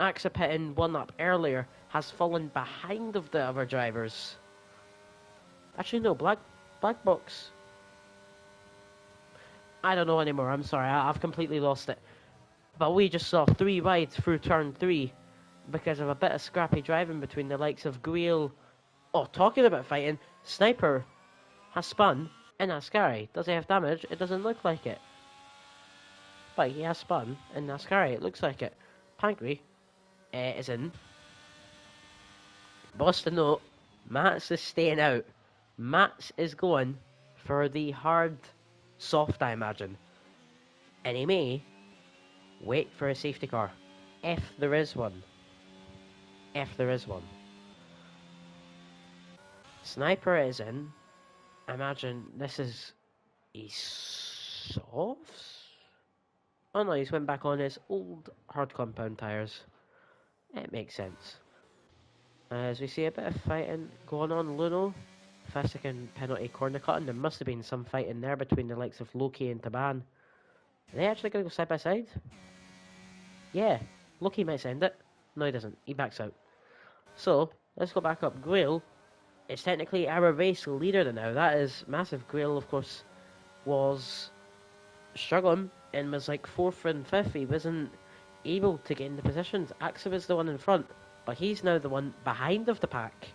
AXA pitting 1 lap earlier has fallen behind of the other drivers. Actually, no, Black Box. I don't know anymore. I'm sorry, I've completely lost it. But we just saw 3 wide through turn 3 because of a bit of scrappy driving between the likes of Guil. Oh, talking about fighting, Sniper has spun in Ascari. Does he have damage? It doesn't look like it. But he has spun in Ascari. It looks like it. Pankri is in. Boston note, Mats is staying out. Mats is going for the hard soft, I imagine. And he may wait for a safety car. If there is one. If there is one. Sniper is in. I imagine this is a softs? Oh no, he's went back on his old hard compound tyres. It makes sense. As we see a bit of fighting going on, Luno. 5-second penalty corner cutting. There must have been some fighting there between the likes of Loki and Taban. Are they actually going to go side by side? Yeah, Loki might send it. No, he doesn't. He backs out. So, let's go back up. Guil is technically our race leader now. That is massive. Guil, of course, was struggling and was like 4th and 5th. He wasn't able to get in the positions. AXA was the one in front, but he's now the one behind of the pack.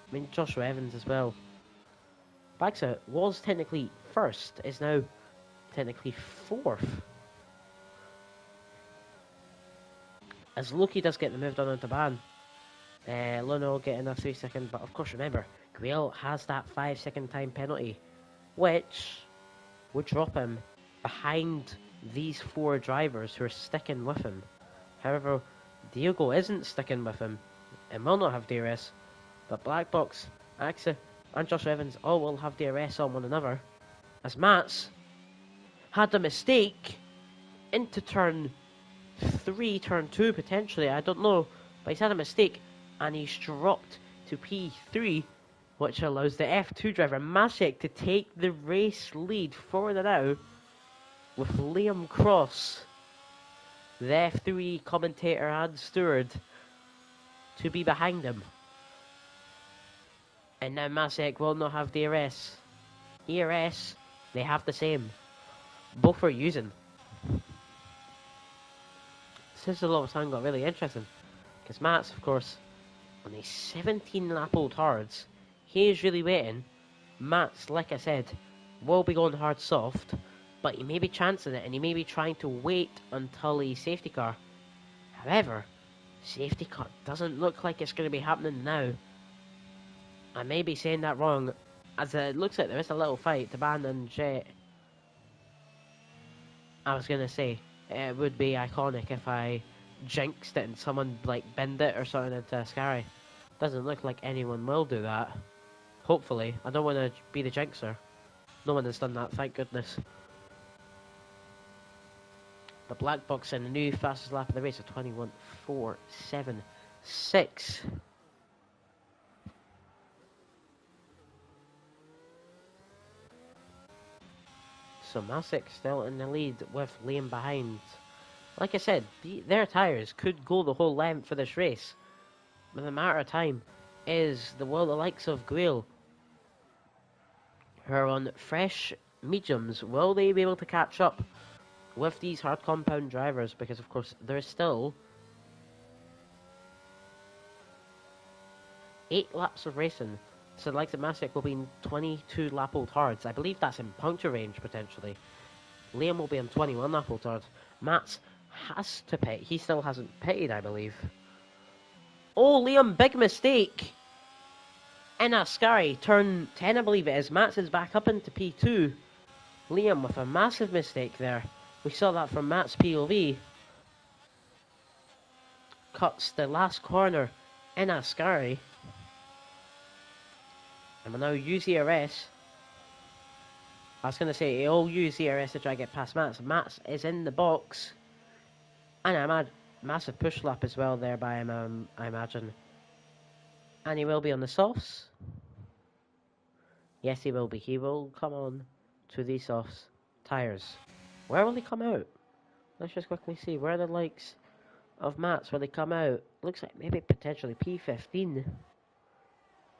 I mean, Joshua Evans as well. AXA was technically 1st, is now technically 4th. As Loki does get the move done onto Ban. Luno getting a 3-second, but of course remember, Guil has that 5-second time penalty, which would drop him behind these 4 drivers who are sticking with him. However, Diogo isn't sticking with him and will not have DRS, but Black Box, AXA, and Josh Evans all will have DRS on one another, as Mats had a mistake into turn 3, turn 2 potentially, I don't know, but he's had a mistake and he's dropped to P3, which allows the F2 driver Masek to take the race lead for the now, with Liam Cross, the F3 commentator and steward, to be behind him. And now Masek will not have DRS. ERS, they have the same. Both are using. Since the lowest time got really interesting, because Mats, of course, on a 17 lap old hards, he is really waiting. Mats, like I said, will be going hard soft, but he may be chancing it and he may be trying to wait until a safety car. However, safety car doesn't look like it's going to be happening now. I may be saying that wrong, as it looks like there is a little fight to Ban and Jet. I was going to say, it would be iconic if I jinxed it and someone like bend it or something into Ascari. Doesn't look like anyone will do that. Hopefully. I don't want to be the jinxer. No one has done that, thank goodness. The Black Box in the new fastest lap of the race of 21.476. So Masick still in the lead with Liam behind. Like I said, their tyres could go the whole length for this race. But the matter of time is the likes of Grail, who are on fresh mediums, will they be able to catch up with these hard compound drivers? Because of course there's still 8 laps of racing. So the likes of Masick will be in 22 lap old hards. I believe that's in puncture range potentially. Liam will be on 21 lap old hards. Mats has to pit. He still hasn't pitted, I believe. Oh, Liam, big mistake. In Ascari, turn 10 I believe it is. Mats is back up into P2. Liam with a massive mistake there. We saw that from Mats' POV. Cuts the last corner in Ascari. And we'll now use ERS. I was going to say, he'll use ERS to try to get past Mats. Mats is in the box. And I imagine massive push lap as well there by him, I imagine. And he will be on the softs. Yes, he will be. He will come on to the softs. Tyres. Where will he come out? Let's just quickly see. Where are the likes of Mats? Will they come out? Looks like maybe potentially P15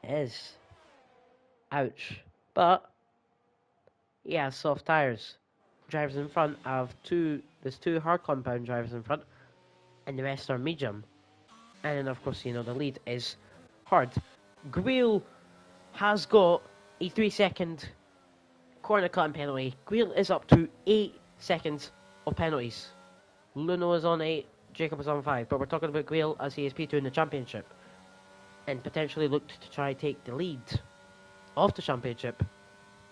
is. Ouch. But he has soft tyres. Drivers in front have there's 2 hard compound drivers in front, and the rest are medium. And then of course, the lead is hard. Grail has got a 3-second corner cutting penalty. Grail is up to 8 seconds of penalties. Luno is on 8, Jacob is on 5, but we're talking about Grail as he is P2 in the championship, and potentially looked to try take the lead of the championship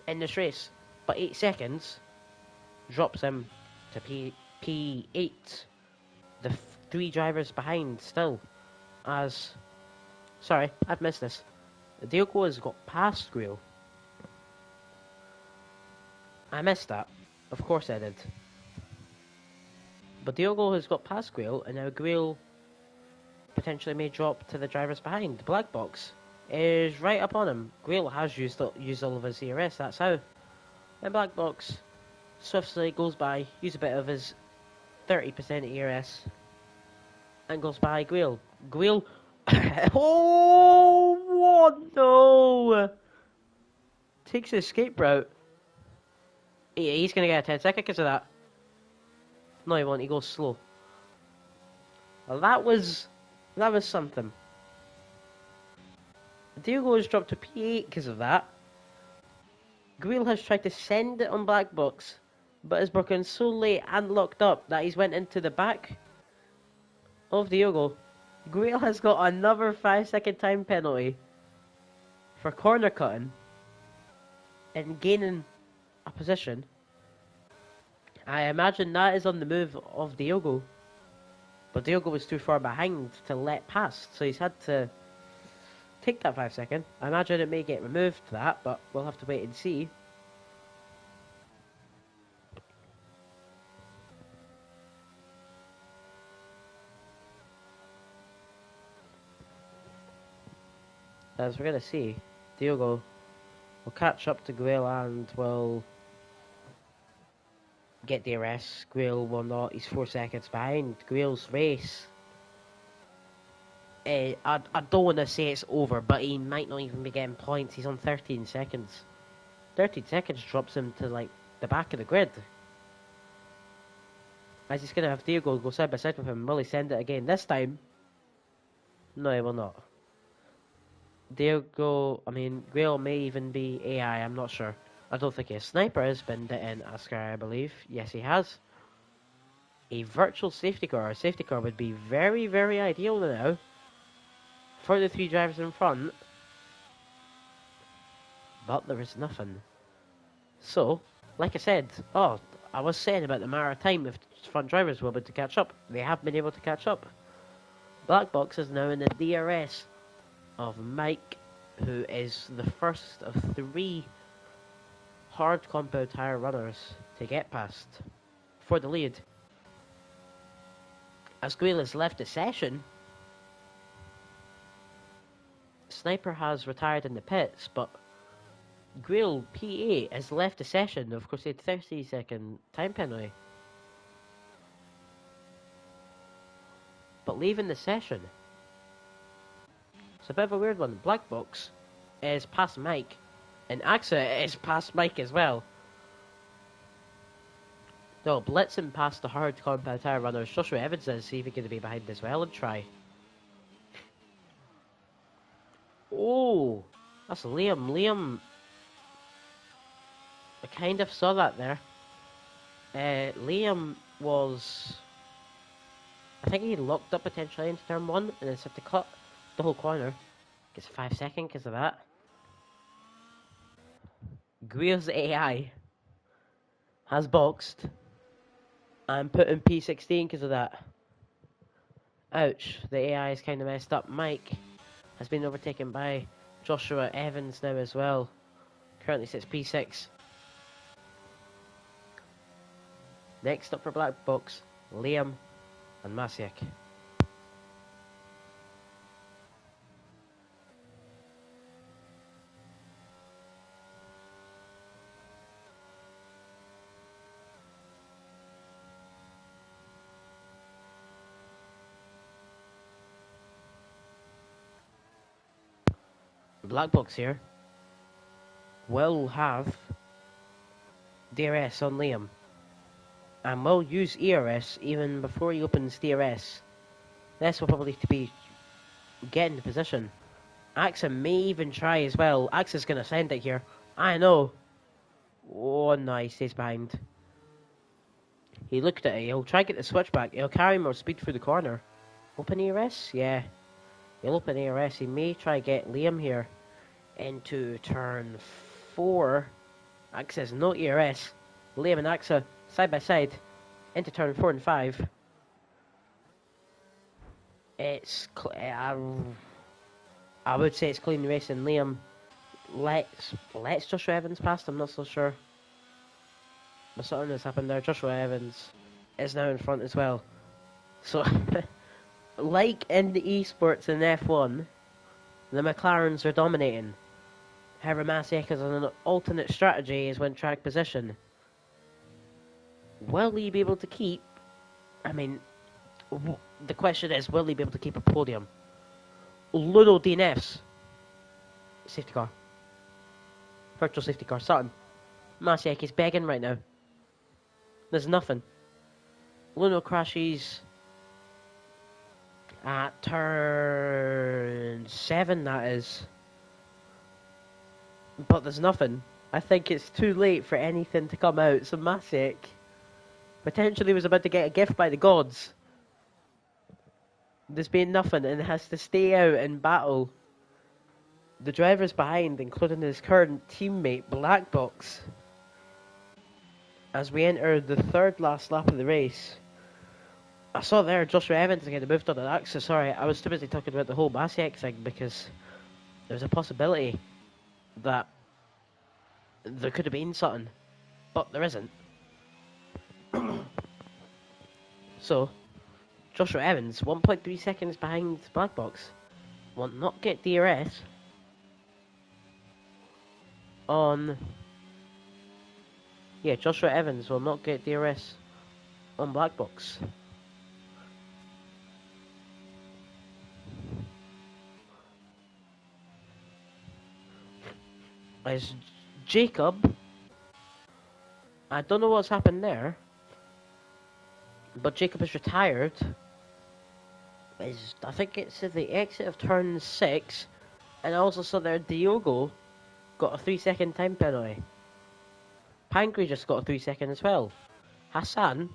in this race. But 8 seconds drops him to P8. The 3 drivers behind still. Sorry, I've missed this. Diogo has got past Grail. I missed that. Of course I did. But Diogo has got past Grail, and now Grail potentially may drop to the drivers behind. The black box is right up on him. Grail has used all of his ERS, that's how. And black box swiftly goes by, use a bit of his 30% ERS, and goes by Grail. Grail, oh, what? No! Takes the escape route. He's going to get a 10-second because of that. No, he won't. He goes slow. Well, that was something. Diogo has dropped to P8 because of that. Grail has tried to send it on black box, but has broken so late and locked up that he's went into the back of Diogo. Grail has got another 5-second time penalty for corner cutting and gaining a position. I imagine that is on the move of Diogo, but Diogo was too far behind to let past, so he's had to take that 5 second. I imagine it may get removed that, but we'll have to wait and see. As we're going to see, Diogo will catch up to Grail and will get the arrest. Grail will not. He's 4 seconds behind. Grail's race, I don't want to say it's over, but he might not even be getting points. He's on 13 seconds. 13 seconds drops him to like the back of the grid. As he's going to have Diogo go side by side with him. Will he send it again? This time? No, he will not. Grail may even be AI, I'm not sure. I don't think he has. Sniper has been in Ascar, I believe. Yes, he has. A virtual safety car. A safety car would be very, very ideal now for the 3 drivers in front. But there is nothing. So, like I said, I was saying about the matter of time if front drivers were able to catch up. They have been able to catch up. Black Box is now in the DRS of Mike, who is the first of 3 hard compound tyre runners to get past for the lead. As Grail has left the session, Sniper has retired in the pits, but Grail P8 has left the session. Of course, he had 30-second time penalty. But leaving the session. It's a bit of a weird one. Black Box is past Mike. And AXA is past Mike as well. No, blitzing past the hard Commentator runners. Joshua Evans is. See if he can be behind as well and try. Oh, that's Liam. Liam, I kind of saw that there. Liam was, I think he locked up potentially into turn 1 and then set to cut the whole corner. Gets 5 seconds because of that. Greer's AI has boxed and put in P16 because of that. Ouch, the AI is kind of messed up. Mike has been overtaken by Joshua Evans now as well. Currently sits P6. Next up for Black Box, Liam and Masiek. Black Box here will have DRS on Liam and will use ERS even before he opens DRS. This will probably be getting the position. AXA may even try as well. AXA's going to send it here. I know. Oh no, he stays behind. He looked at it. He'll try to get the switchback. He'll carry more speed through the corner. Open ERS? Yeah. He'll open ERS. He may try to get Liam here into turn 4. AXA has no ERS. Liam and AXA side by side into turn 4 and 5. It's I would say it's clean racing. Liam lets Joshua Evans past. I'm not so sure, but something has happened there. Joshua Evans is now in front as well. So, like in the esports in F1, the McLarens are dominating. However, Masiek is on an alternate strategy is when track position. Will he be able to keep? I mean, the question is, will he be able to keep a podium? Ludo DNFs. Safety car. Virtual safety car. Sutton. Masiek is begging right now. There's nothing. Luno crashes at turn 7, that is. But there's nothing. I think it's too late for anything to come out. So Masiek potentially was about to get a gift by the gods. There's been nothing and has to stay out and battle the drivers behind, including his current teammate Black Box, as we enter the third last lap of the race. I saw there Joshua Evans again moved on an AXA. Sorry, I was too busy talking about the whole Masiek thing because there was a possibility that there could have been something, but there isn't. So, Joshua Evans, 1.3 seconds behind Black Box, will not get DRS on... Yeah, Joshua Evans will not get DRS on Black Box. As Jacob, I don't know what's happened there, but Jacob is retired. I think it's at the exit of turn 6, and I also saw there Diogo got a 3-second time penalty. Pancri just got a 3-second as well. Hassan,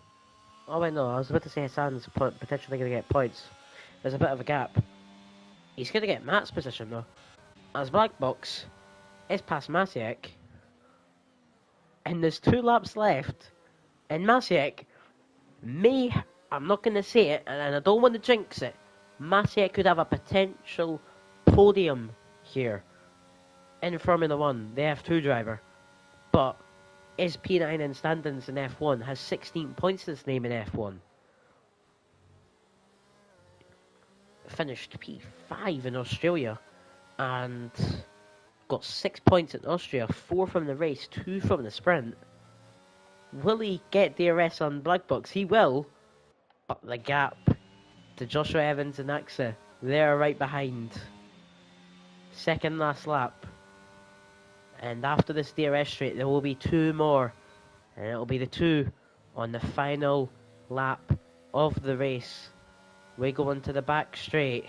oh wait no, I was about to say Hassan's potentially going to get points. There's a bit of a gap. He's going to get Matt's position though, as Black Box is past Masiek, and there's 2 laps left, and Masiek may, I'm not going to say it, and I don't want to jinx it, Masiek could have a potential podium here in Formula 1, the F2 driver, but is P9 in standings in F1, has 16 points to his name in F1. Finished P5 in Australia, and got 6 points in Austria, 4 from the race, 2 from the sprint. Will he get DRS on Black Box? He will, but the gap to Joshua Evans and Axa, they're right behind. Second last lap. And after this DRS straight, there will be 2 more. And it'll be the 2 on the final lap of the race. We go into the back straight.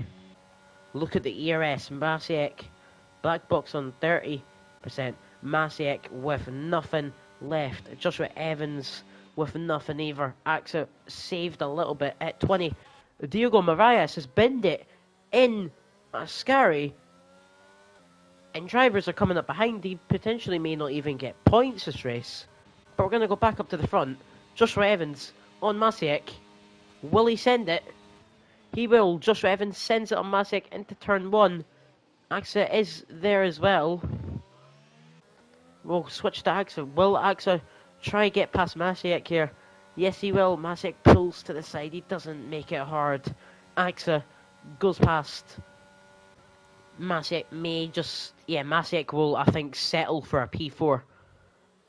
Look at the ERS. Masiek, Black Box on 30%. Masiek with nothing left. Joshua Evans with nothing either. Axa saved a little bit at 20. Diego Marias has binned it in Ascari. And drivers are coming up behind. He potentially may not even get points this race. But we're going to go back up to the front. Joshua Evans on Masiek. Will he send it? He will. Joshua Evans sends it on Masiek into turn 1. Axa is there as well. We'll switch to Axa. Will Axa try get past Masiek here? Yes, he will. Masiek pulls to the side. He doesn't make it hard. Axa goes past. Masiek may just... Yeah, Masiek will, I think, settle for a P4.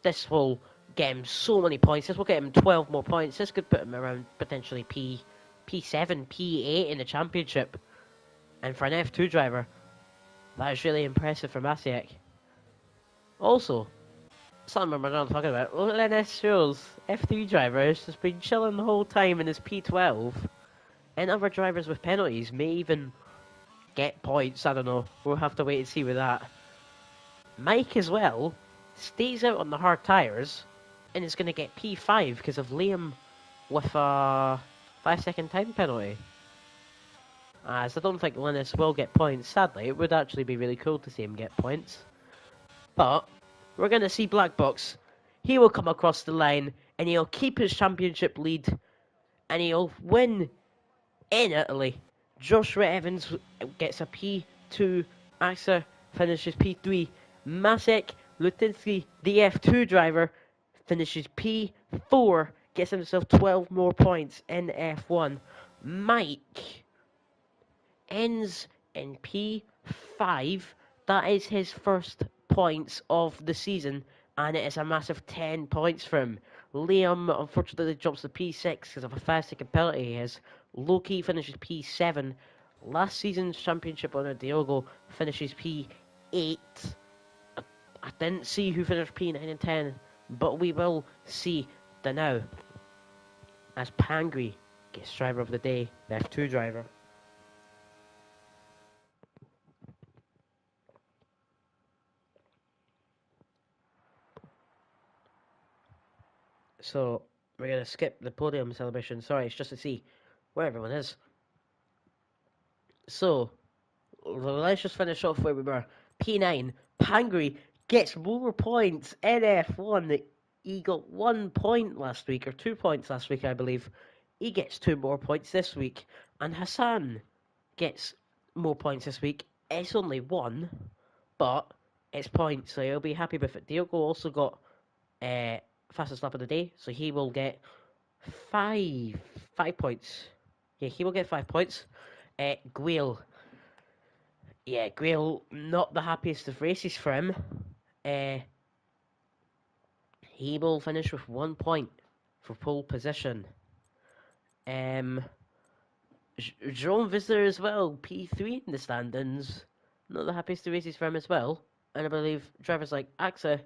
This will get him so many points. This will get him 12 more points. This could put him around potentially P7, P8 in the championship. And for an F2 driver, that is really impressive for Masiek. Also, something we're not talking about, Lennis Schulz, F3 driver, has just been chilling the whole time in his P12. And other drivers with penalties may even get points. I don't know. We'll have to wait and see with that. Mike as well stays out on the hard tyres and is going to get P5 because of Liam with a 5-second time penalty. As I don't think Linus will get points, sadly. It would actually be really cool to see him get points. But we're going to see Black Box. He will come across the line and he'll keep his championship lead and he'll win in Italy. Joshua Evans gets a P2. Axa finishes P3. Masek Lutinsky, the F2 driver, finishes P4. Gets himself 12 more points in F1. Mike ends in P5. That is his first points of the season, and it is a massive 10 points for him. Liam unfortunately drops to P6 because of a 5-second penalty he has. Loki finishes P7. Last season's championship winner Diogo finishes P8. I didn't see who finished P9 and 10, but we will see the now. As Pangri gets driver of the day, the F2 driver. So, we're going to skip the podium celebration. Sorry, it's just to see where everyone is. So, let's just finish off where we were. P9, Pangri gets more points in F1. He got 1 point last week, or 2 points last week, I believe. He gets 2 more points this week. And Hassan gets more points this week. It's only 1, but it's points, so he'll be happy with it. Diogo also got fastest lap of the day, so he will get 5 points. Yeah, he will get 5 points. Guil. Yeah, Guil, not the happiest of races for him. He will finish with 1 point for pole position. Jerome Visser as well, P3 in the standings. Not the happiest of races for him as well. And I believe drivers like Axa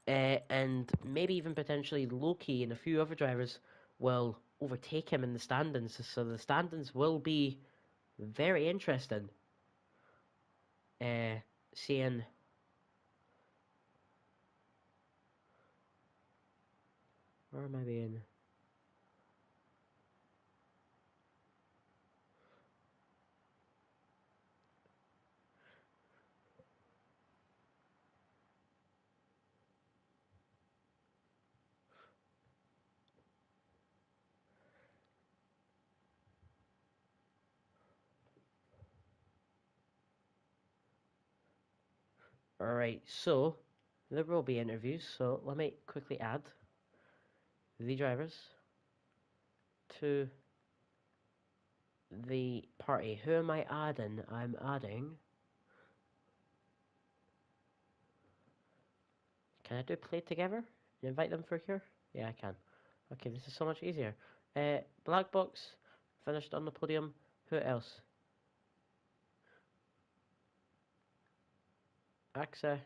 and maybe even potentially Loki and a few other drivers will overtake him in the standings. So the standings will be very interesting. Seeing where am I being? Alright, so there will be interviews, so let me quickly add the drivers to the party. Who am I adding? I'm adding Can I do play together? And invite them for here? Yeah, I can. Okay, this is so much easier. Black Box finished on the podium. Who else? Axa,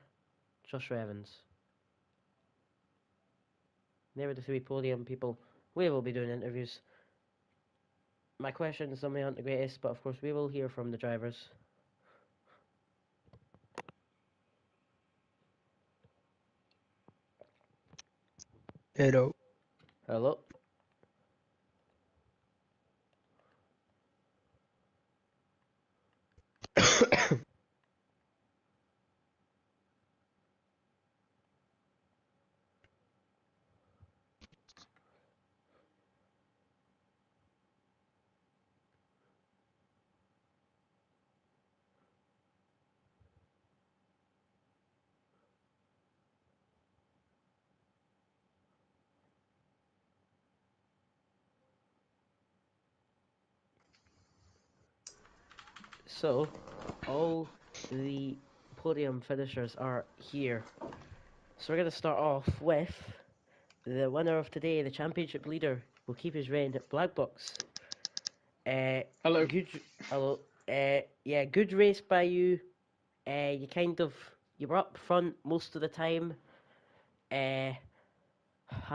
Joshua Evans. They were the three podium people. We will be doing interviews. My questions, some aren't the greatest, but of course we will hear from the drivers. Ero. Hello. So, all the podium finishers are here. So we're going to start off with the winner of today, the championship leader, will keep his reign at Black Box. Hello. Good, hello. Yeah, good race by you. You were up front most of the time. I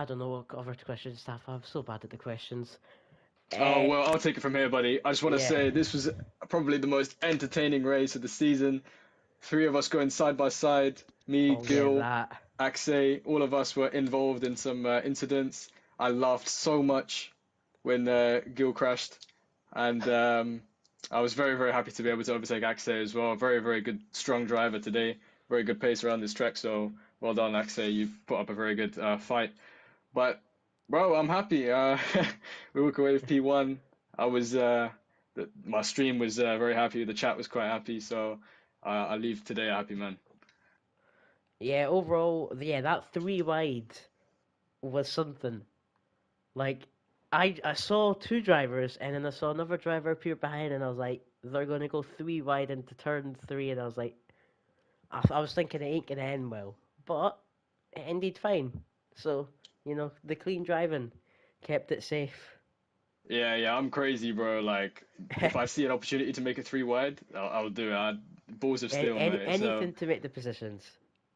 don't know what cover to questions stuff. I'm so bad at the questions. Oh, Uh, well, I'll take it from here, buddy. I just want to yeah. say this was probably the most entertaining race of the season. Three of us going side by side. Me, Oh yeah, Gil, that. Axe, all of us were involved in some incidents. I laughed so much when Gil crashed. And I was very, very happy to be able to overtake Axe as well. Very, very good, strong driver today. Very good pace around this track. So well done, Axe. You put up a very good fight. But bro, I'm happy. We walk away with P1. I was my stream was very happy. The chat was quite happy. So I leave today a happy man. Yeah, overall, yeah, that three wide was something. Like, I saw two drivers, and then I saw another driver appear behind, and I was like, they're going to go three wide into turn three, and I was like, I was thinking it ain't going to end well. But it ended fine. So, the clean driving kept it safe. Yeah, yeah, I'm crazy, bro. Like, if I see an opportunity to make it three wide, I'll do it. Balls of steel, mate. So Anything to make the positions.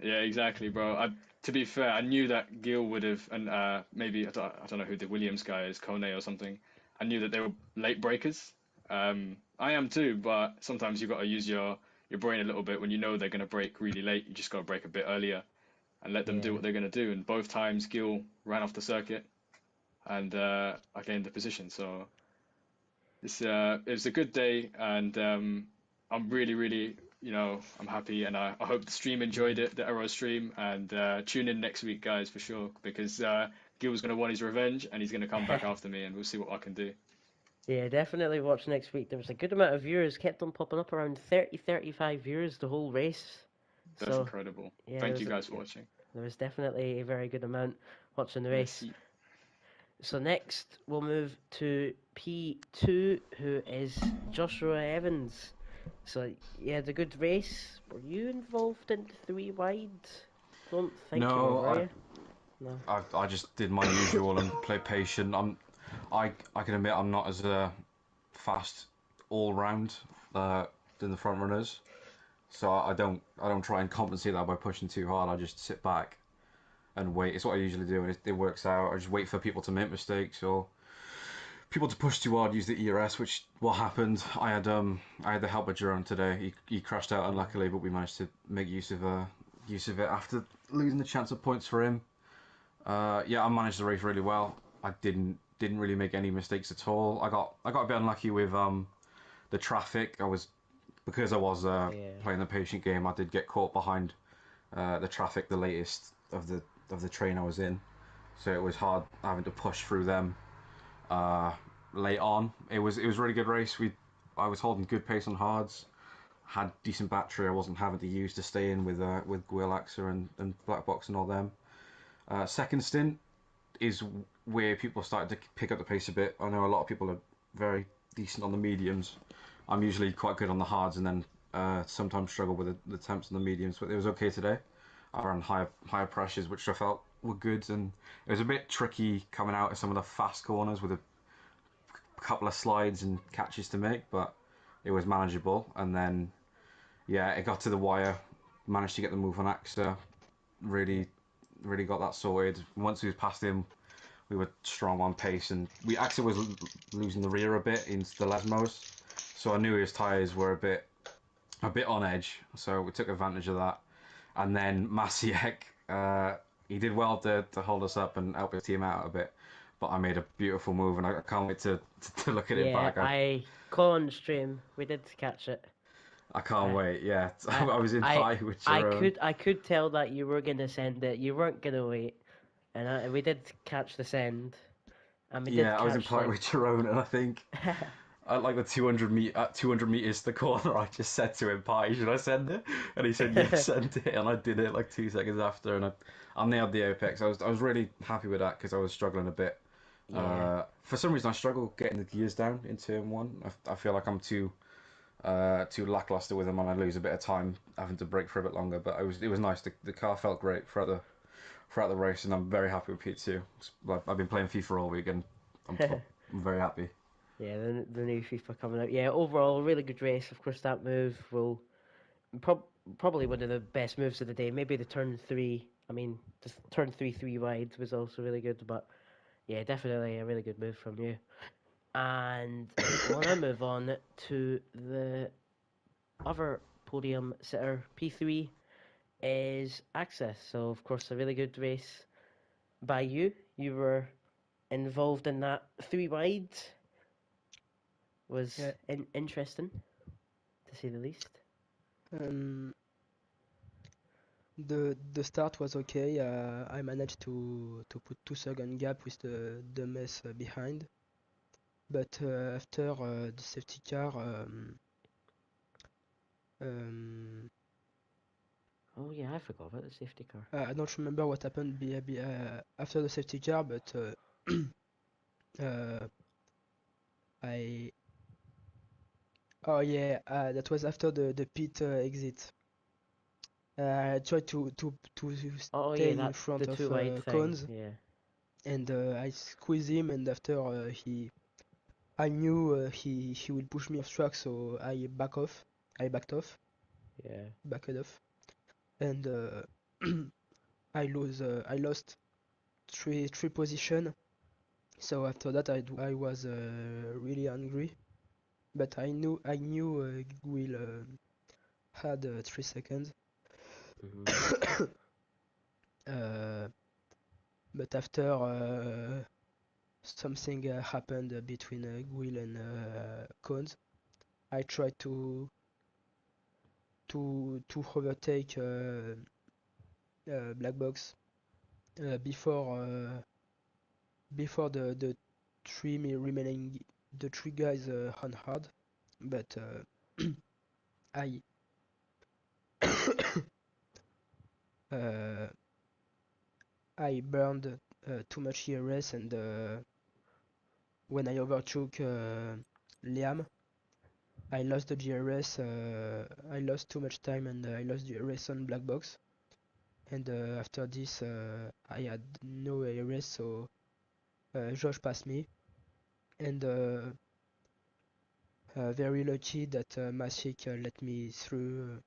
yeah, exactly, bro. To be fair, I knew that Gil would have, and maybe I don't know who the Williams guy is, Kone or something. I knew that they were late breakers. I am too, but sometimes you've got to use your brain a little bit when you know they're going to break really late. You just got to break a bit earlier and let them do Yeah. what they're going to do. And both times Gil ran off the circuit, and I gained the position. So it was a good day, and I'm really, really, I'm happy, and I hope the stream enjoyed it, the Ero stream, and tune in next week, guys, for sure, because Gil's going to want his revenge, and he's going to come back after me, and we'll see what I can do. Yeah, definitely watch next week. There was a good amount of viewers, kept on popping up around 30, 35 viewers the whole race. That's So, incredible. yeah, Thank you guys for watching. there was definitely a very good amount watching the race. Merci. So next we'll move to P2, who is Joshua Evans. So yeah, the good race. Were you involved in the three wide? Don't think you No, were you? No. I just did my usual and played patient. I can admit I'm not as fast all round than the front runners, so I don't try and compensate that by pushing too hard. I just sit back and wait. It's what I usually do, and it works out. I just wait for people to make mistakes or people to push too hard, use the ERS, which what happened. I had the help of Jerome today. He crashed out unluckily, but we managed to make use of it after losing the chance of points for him. Yeah, I managed the race really well. I didn't really make any mistakes at all. I got a bit unlucky with the traffic. Because I was Yeah. playing the patient game. I did get caught behind the traffic, the latest of the train I was in. So it was hard having to push through them uh, late on. It was a really good race. I was holding good pace on hards. Had decent battery. I wasn't having to use to stay in with Gwilaxer and Black Box and all them. Second stint is where people started to pick up the pace a bit. I know a lot of people are very decent on the mediums. I'm usually quite good on the hards and then sometimes struggle with the temps and the mediums, but it was okay today. I ran higher pressures, which I felt were good, and it was a bit tricky coming out of some of the fast corners with a couple of slides and catches to make, but it was manageable. And then yeah, it got to the wire, managed to get the move on Axa, really got that sorted. Once we was past him, we were strong on pace, and Axa was losing the rear a bit into the Lesmos, so I knew his tyres were a bit on edge, so we took advantage of that. And then Masiek, he did well to hold us up and help his team out a bit. But I made a beautiful move, and I can't wait to look at it Yeah, back. I call on stream. We did catch it. I can't I, wait. Yeah, I, I was in I, high with I Jerome. could tell that you were gonna send it. You weren't gonna wait, and we did catch the send, and we did Yeah, I was in catch flight like. with Jerome, and I think at like the 200 meters to the corner, I just said to him, "Pi, should I send it?" And he said, "Yes, send it." And I did it like 2 seconds after, and I nailed the apex. I was really happy with that because I was struggling a bit. Yeah, For some reason, I struggle getting the gears down in turn one. I feel like I'm too lackluster with them, and I lose a bit of time having to brake for a bit longer. But it was nice. The car felt great throughout the race, and I'm very happy with P2. I've been playing FIFA all week, and I'm very happy. yeah. The new FIFA coming out. Yeah, overall, really good race. Of course, that move will prob- probably one of the best moves of the day. Maybe the turn three. I mean, the turn three wide was also really good, but yeah, definitely a really good move from you. And we'll now move on to the other podium sitter. P3 is Access. So, of course, a really good race by you. You were involved in that three wide. Was Yeah. interesting, to say the least. Um, the start was okay. I managed to put 2 second gap with the mess behind, but after the safety car, um, Oh, yeah, I forgot about the safety car. I don't remember what happened after the safety car, but uh, I oh yeah, that was after the pit exit. I tried to Oh, stay yeah, in that the front of two wide thing. cones, Yeah. and I squeezed him, and after I knew he will push me off track, so I backed off, Yeah. backed off, and I lost three position. So after that, I was really angry, but I knew Will had 3 seconds. Mhm. uh, but after something happened between Will and Cones, I tried to overtake Black Box before the remaining the three guys on hard, but I uh, I burned too much ERS, and when I overtook Liam, I lost the GRS. I lost too much time, and I lost GRS on Black Box. And after this, I had no ARS, so Josh passed me, and very lucky that Masik let me through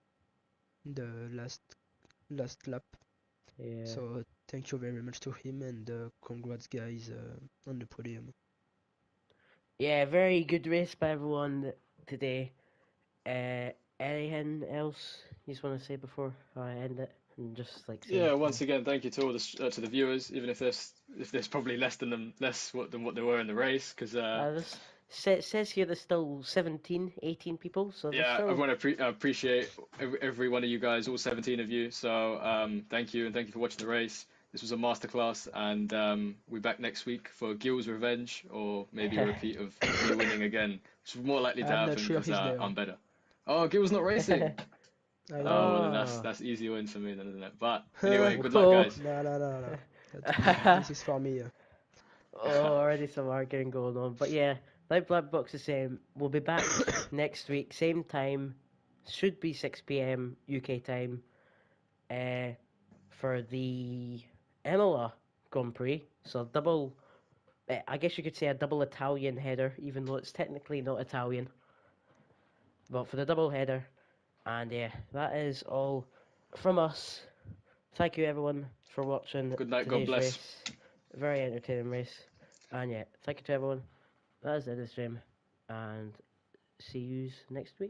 the last lap. Yeah. So thank you very much to him, and congrats guys on the podium. Yeah, very good race by everyone today. Uh, Anything else you just want to say before I end it? And just like say, Yeah, once again, thank you to all to the viewers, even if there's probably less than what there were in the race, because this says here there's still 17, 18 people, so there's yeah, I still. want to appreciate every one of you guys, all 17 of you. So thank you, and thank you for watching the race. This was a masterclass, and we're back next week for Gil's revenge, or maybe a repeat of me winning again, which is more likely to I'm not happen sure because he's there. I'm better. Oh, Gil's not racing. I Oh, know. well then Oh. that's easy win for me then, isn't it? But anyway, good luck, Whoa. guys. No, no, no, no. This is for me. Oh, already some arguing going on. But yeah, like Black Box is saying, we'll be back next week, same time. Should be 6 p.m. UK time. Uh, for the Imola Grand Prix. So double, I guess you could say a double Italian header, even though it's technically not Italian. But for the double header, and yeah, that is all from us. Thank you everyone for watching Good night. God today's bless. race. Very entertaining race. And yeah, thank you to everyone. That is the end of the stream. And see you next week.